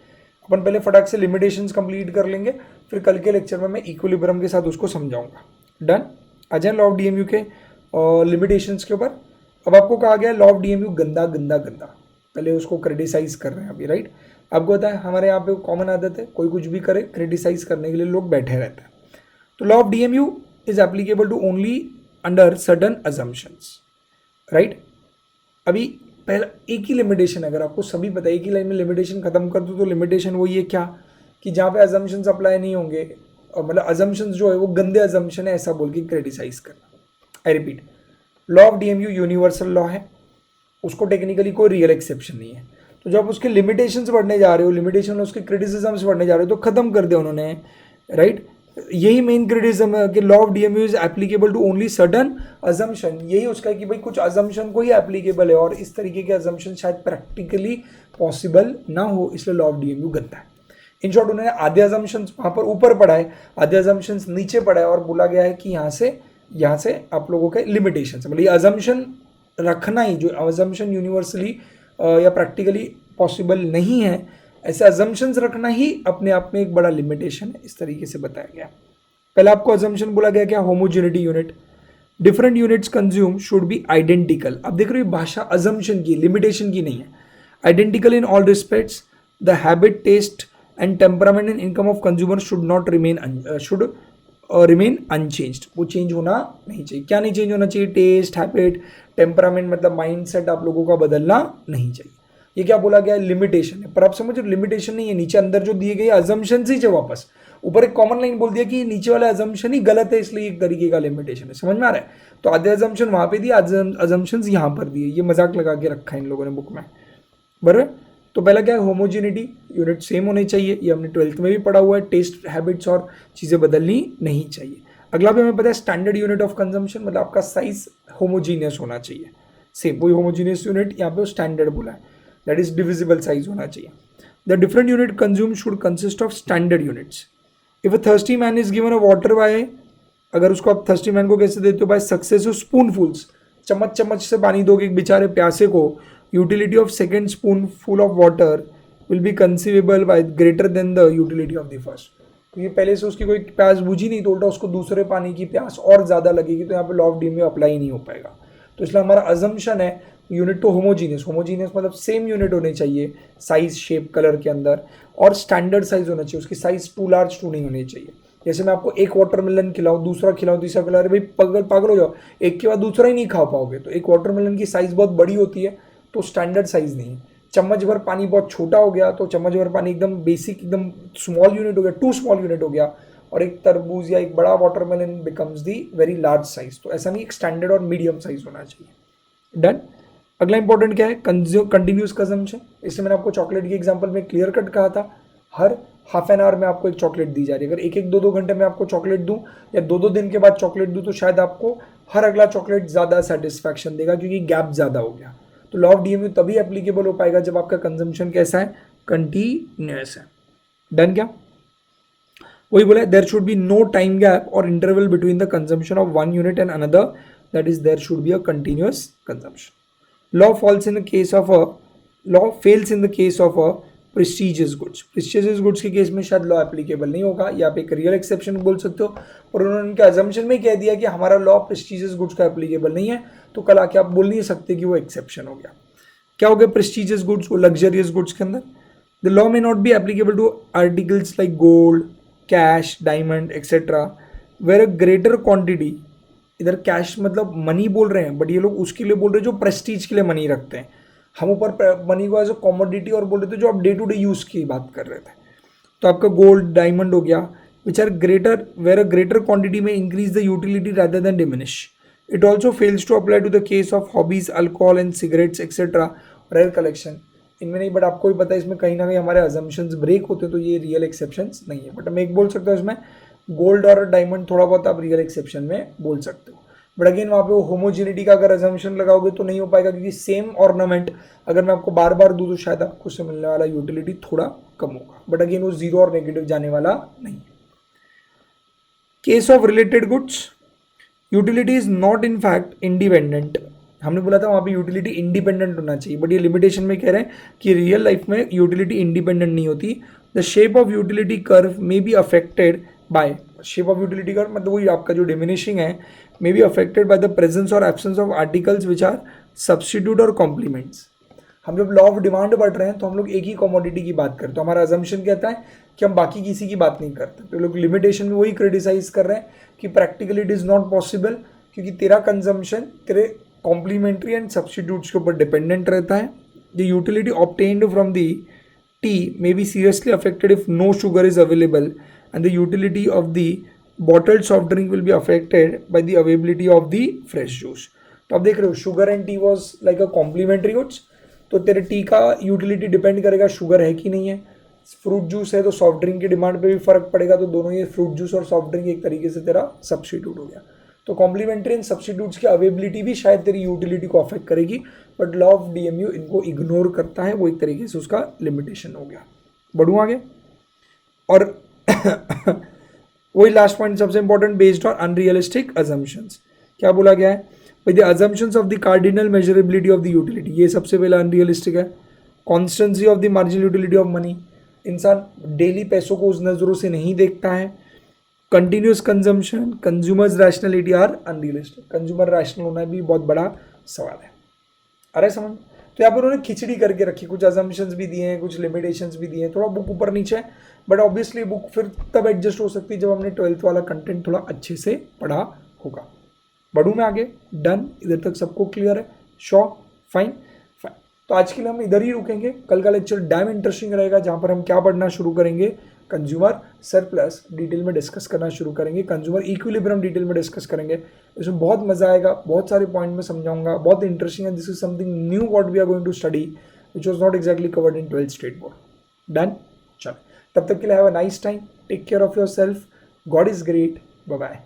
अपन पहले फटाक से लिमिटेशंस कंप्लीट कर लेंगे, फिर कल के लेक्चर में मैं इक्विलिब्रियम के साथ उसको समझाऊंगा। डन। आ जाए लॉ ऑफ डीएमयू के लिमिटेशंस के ऊपर। अब आपको कहा गया लॉ ऑफ डीएमयू गंदा गंदा गंदा, पहले उसको क्रिटिसाइज कर रहे हैं अभी, राइट। आपको पता है हमारे यहाँ पे कॉमन आदत है, कोई कुछ भी करे क्रिटिसाइज करने के लिए लोग बैठे रहते हैं। तो law of DMU is applicable to only under certain assumptions, right. अभी पहला एक ही लिमिटेशन, अगर आपको सभी पता है एक ही लाइन में लिमिटेशन खत्म कर दो तो लिमिटेशन वही है क्या, कि जहाँ पे अजम्पशंस अप्लाई नहीं होंगे, और मतलब अजम्पशंस जो है वो गंदे अजम्पशन है ऐसा बोल के क्रिटिसाइज करना। I repeat, law of DMU universal law है, उसको टेक्निकली कोई रियल एक्सेप्शन नहीं है। तो जब उसके लिमिटेशंस बढ़ने जा रहे हो, लिमिटेशन उसके क्रिटिसिज्म्स बढ़ने जा रहे हो, तो खत्म कर दिया उन्होंने, राइट। यही मेन क्रिटिसिज्म है कि law of DMU is applicable to only certain assumption, यही उसका है कि भाई कुछ अजम्पशन को ही एप्लीकेबल है, और इस तरीके के अजम्पशन शायद प्रैक्टिकली पॉसिबल ना हो, इसलिए लॉ ऑफ डीएमयू गंदा है। इन शॉर्ट उन्होंने आधे अजम्पशंस वहाँ पर ऊपर पढ़ा है, आधे अजम्पशंस नीचे पढ़ा है, और बोला गया है कि यहाँ से आप लोगों के लिमिटेशन, मतलब ये अजम्पशन रखना ही, जो अजम्पशन यूनिवर्सली या प्रैक्टिकली पॉसिबल नहीं है, ऐसे अजम्पशंस रखना ही अपने आप में एक बड़ा लिमिटेशन है, इस तरीके से बताया गया। पहले आपको अजम्पशन बोला गया क्या, homogeneity unit, different units consume should be identical. अब देख रहे हो भाषा अजम्पशन की, लिमिटेशन की नहीं है। Identical in all respects, the habit, taste and temperament and income of consumer should not remain unchanged, वो चेंज होना नहीं चाहिए। क्या नहीं चेंज होना चाहिए, टेस्ट, हैबिट, टेम्परामेंट, मतलब माइंड सेट आप लोगों का बदलना नहीं चाहिए। ये क्या बोला गया है, लिमिटेशन है। पर आप समझो लिमिटेशन नहीं है, नीचे अंदर जो दिए गए अजम्पशन ही है, वापस ऊपर एक कॉमन लाइन बोल दिया कि नीचे वाला अजम्पशन ही गलत है, इसलिए एक तरीके का लिमिटेशन है। समझ में आ रहा है। तो आधे अजम्पशन वहां पे दिए, अजम्पशंस यहाँ पर दिए, ये मजाक लगा के रखा है इन लोगों ने बुक में, बराबर। तो पहला क्या है, होमोजेनिटी, यूनिट सेम होने चाहिए, ये हमने 12th में भी पढ़ा हुआ है। टेस्ट, हैबिट्स और चीज़ें बदलनी नहीं चाहिए। अगला भी हमें पता है स्टैंडर्ड यूनिट ऑफ कंजम्पशन, मतलब आपका साइज होमोजीनियस होना चाहिए, सेम वही होमोजीनियस यूनिट यहाँ पे स्टैंडर्ड बोला है, दैट इज डिविजिबल साइज होना चाहिए। The different unit consume should consist of standard units. If a thirsty man is given a water bye, अगर उसको आप थर्स्टी मैन को कैसे देते हो, बाय सक्सेसिव स्पूनफुल्स, चम्मच चम्मच से पानी दोगे एक बेचारे प्यासे को, utility of second spoonful of water will be conceivable by greater than the utility of the first. तो ये पहले से उसकी कोई प्यास बुझी नहीं, तो उल्टा उसको दूसरे पानी की प्यास और ज़्यादा लगेगी, तो यहाँ पे लॉ ऑफ डीएमयू अप्लाई नहीं हो पाएगा। तो इसलिए हमारा अजम्पशन है यूनिट तो होमोजीनियस, होमोजीनियस मतलब सेम यूनिट होने चाहिए, साइज, शेप, कलर के अंदर, और स्टैंडर्ड साइज होना चाहिए, उसकी साइज टू लार्ज टू नहीं होनी चाहिए। जैसे मैं आपको एक वाटरमेलन खिलाऊं, दूसरा खिलाऊं, तीसरा खिलाऊं, अरे भाई पागल हो जाओ, एक के बाद दूसरा ही नहीं खा पाओगे। तो एक वाटरमेलन की साइज बहुत बड़ी होती है, तो स्टैंडर्ड साइज नहीं है। चम्मच भर पानी बहुत छोटा हो गया, तो चम्मच भर पानी एकदम बेसिक, एकदम स्मॉल यूनिट हो गया, टू स्मॉल यूनिट हो गया, और एक तरबूज या एक बड़ा watermelon becomes the very large size. तो ऐसा नहीं, एक स्टैंडर्ड और मीडियम साइज होना चाहिए। डन। अगला इंपॉर्टेंट क्या है, कंटिन्यूस कंजम्पशन। इसलिए मैंने आपको चॉकलेट की एग्जांपल में क्लियर कट कहा था, हर हाफ एन आवर में आपको एक चॉकलेट दी जा रही है। अगर एक एक दो घंटे में आपको चॉकलेट दूं, या दो दिन के बाद चॉकलेट दूं, तो शायद आपको हर अगला चॉकलेट ज़्यादा सेटिस्फैक्शन देगा, क्योंकि गैप ज़्यादा हो गया। तो लॉ ऑफ डीएमयू तभी एप्लीकेबल हो पाएगा जब आपका कंजम्पशन कैसा है, कंटिन्यूअस है। डन। क्या वही बोला, there should be no time gap और interval between the consumption of one unit and another, that is there should be a continuous consumption. Law falls in the case of a, law fails in the case of a prestigious goods. Prestigious goods के case में शायद law applicable नहीं होगा, या आप एक real exception बोल सकते हो, और उन्होंने उनके अजम्पशन में कह दिया कि हमारा लॉ प्रेस्टीजियस गुड्स का एप्लीकेबल नहीं है, तो कल आके आप बोल नहीं सकते कि वो एक्सेप्शन हो गया। क्या हो गया प्रेस्टीजियस गुड्स, वो लग्जरियस गुड्स के अंदर। The law may not be applicable to articles like gold, cash, diamond etcetera, where a greater quantity, इधर कैश मतलब मनी बोल रहे हैं, बट ये लोग उसके लिए बोल रहे हैं जो प्रेस्टीज के लिए मनी रखते हैं। हम ऊपर मनी को एज अ कॉमोडिटी और बोल रहे थे जो आप डे टू डे यूज़ की बात कर रहे थे। तो आपका गोल्ड, डायमंड हो गया, which are greater, where a greater quantity में increase the utility rather than diminish. It also fails to apply to the case of hobbies, alcohol and cigarettes etcetera, rare collection. इनमें नहीं, but आपको भी पता है इसमें कहीं ना कहीं हमारे अजम्पशंस ब्रेक होते हैं, तो ये रियल एक्सेप्शंस नहीं है। बट मैं एक बोल सकता हूँ इसमें गोल्ड और डायमंड थोड़ा बहुत आप रियल एक्सेप्शन में बोल सकते हो, बट अगेन वहाँ पे वो होमोजिनिटी का अगर अजम्पशन लगाओगे तो नहीं हो पाएगा, क्योंकि सेम ऑर्नामेंट अगर मैं आपको बार बार दूँ तो शायद आपको उससे मिलने वाला यूटिलिटी थोड़ा कम होगा, बट अगेन वो जीरो और नेगेटिव जाने वाला नहीं है। Case of related goods, utility is not in fact independent. हमने बोला था वहाँ पे यूटिलिटी इंडिपेंडेंट होना चाहिए, बट ये लिमिटेशन में कह रहे हैं कि रियल लाइफ में यूटिलिटी इंडिपेंडेंट नहीं होती। The shape of utility curve may be affected by, shape of utility curve मतलब वही आपका जो डिमिनिशिंग है, may be affected by the presence और absence of articles which are substitute और कॉम्प्लीमेंट्स। हम जब लॉ ऑफ डिमांड पढ़ रहे हैं तो हम लोग एक ही कमोडिटी की बात करते हैं, तो हमारा अजम्पशन कहता है कि हम बाकी किसी की बात नहीं करते। तो लोग लिमिटेशन में वही क्रिटिसाइज कर रहे हैं कि practically it is not possible, क्योंकि तेरा कंजम्पशन तेरे कॉम्प्लीमेंट्री एंड सब्स्टिट्यूट्स के ऊपर डिपेंडेंट रहता है। The utility obtained from the tea may be seriously affected if no sugar is available, and the utility of the bottled soft drink will be affected by the availability of the fresh juice. तो आप देख रहे हो sugar and tea was like a complementary goods, तो तेरे T का utility depend करेगा sugar है कि नहीं है। फ्रूट जूस है तो सॉफ्ट ड्रिंक की डिमांड पे भी फर्क पड़ेगा, तो दोनों ये फ्रूट जूस और सॉफ्ट ड्रिंक एक तरीके से तेरा सब्स्टिट्यूट हो गया। तो कॉम्प्लीमेंट्री एंड सब्स्टिट्यूट्स की अवेबिलिटी भी शायद तेरी यूटिलिटी को अफेक्ट करेगी, बट लॉ ऑफ डीएमयू इनको इग्नोर करता है, वो एक तरीके से उसका लिमिटेशन हो गया। बढ़ूँ आगे, और वही लास्ट पॉइंट सबसे important, based on unrealistic assumptions. क्या बोला गया है भाई, the assumptions of the cardinal measurability of the utility, ये सबसे पहला अनरियलिस्टिक है। Constancy of the marginal utility of money, इंसान डेली पैसों को उस नज़रों से नहीं देखता है। Continuous consumption, consumers rationality are unrealistic, consumer rational होना भी बहुत बड़ा सवाल है। अरे समझ, तो यहाँ पर उन्होंने खिचड़ी करके रखी, कुछ अजम्पशंस भी दिए हैं, कुछ लिमिटेशंस भी दिए हैं, थोड़ा बुक ऊपर नीचे है, बट ऑब्वियसली बुक फिर तब एडजस्ट हो सकती है जब हमने 12th वाला कंटेंट थोड़ा अच्छे से पढ़ा होगा। बढ़ूँ मैं आगे, डन, इधर तक सबको क्लियर है, श्योर, फाइन फाइन। तो आज के लिए हम इधर ही रुकेंगे, कल का लेक्चर डैम इंटरेस्टिंग रहेगा, जहाँ पर हम क्या पढ़ना शुरू करेंगे, कंज्यूमर सरप्लस डिटेल में डिस्कस करना शुरू करेंगे, कंज्यूमर इक्विलिब्रियम डिटेल में डिस्कस करेंगे। इसमें बहुत मजा आएगा, बहुत सारे पॉइंट में समझाऊंगा, बहुत इंटरेस्टिंग है। This is something new what we are going to study which was not exactly covered in 12th state board. Done, चलो तब तक के लिए have a nice time, take care of yourself, God is great, bye bye.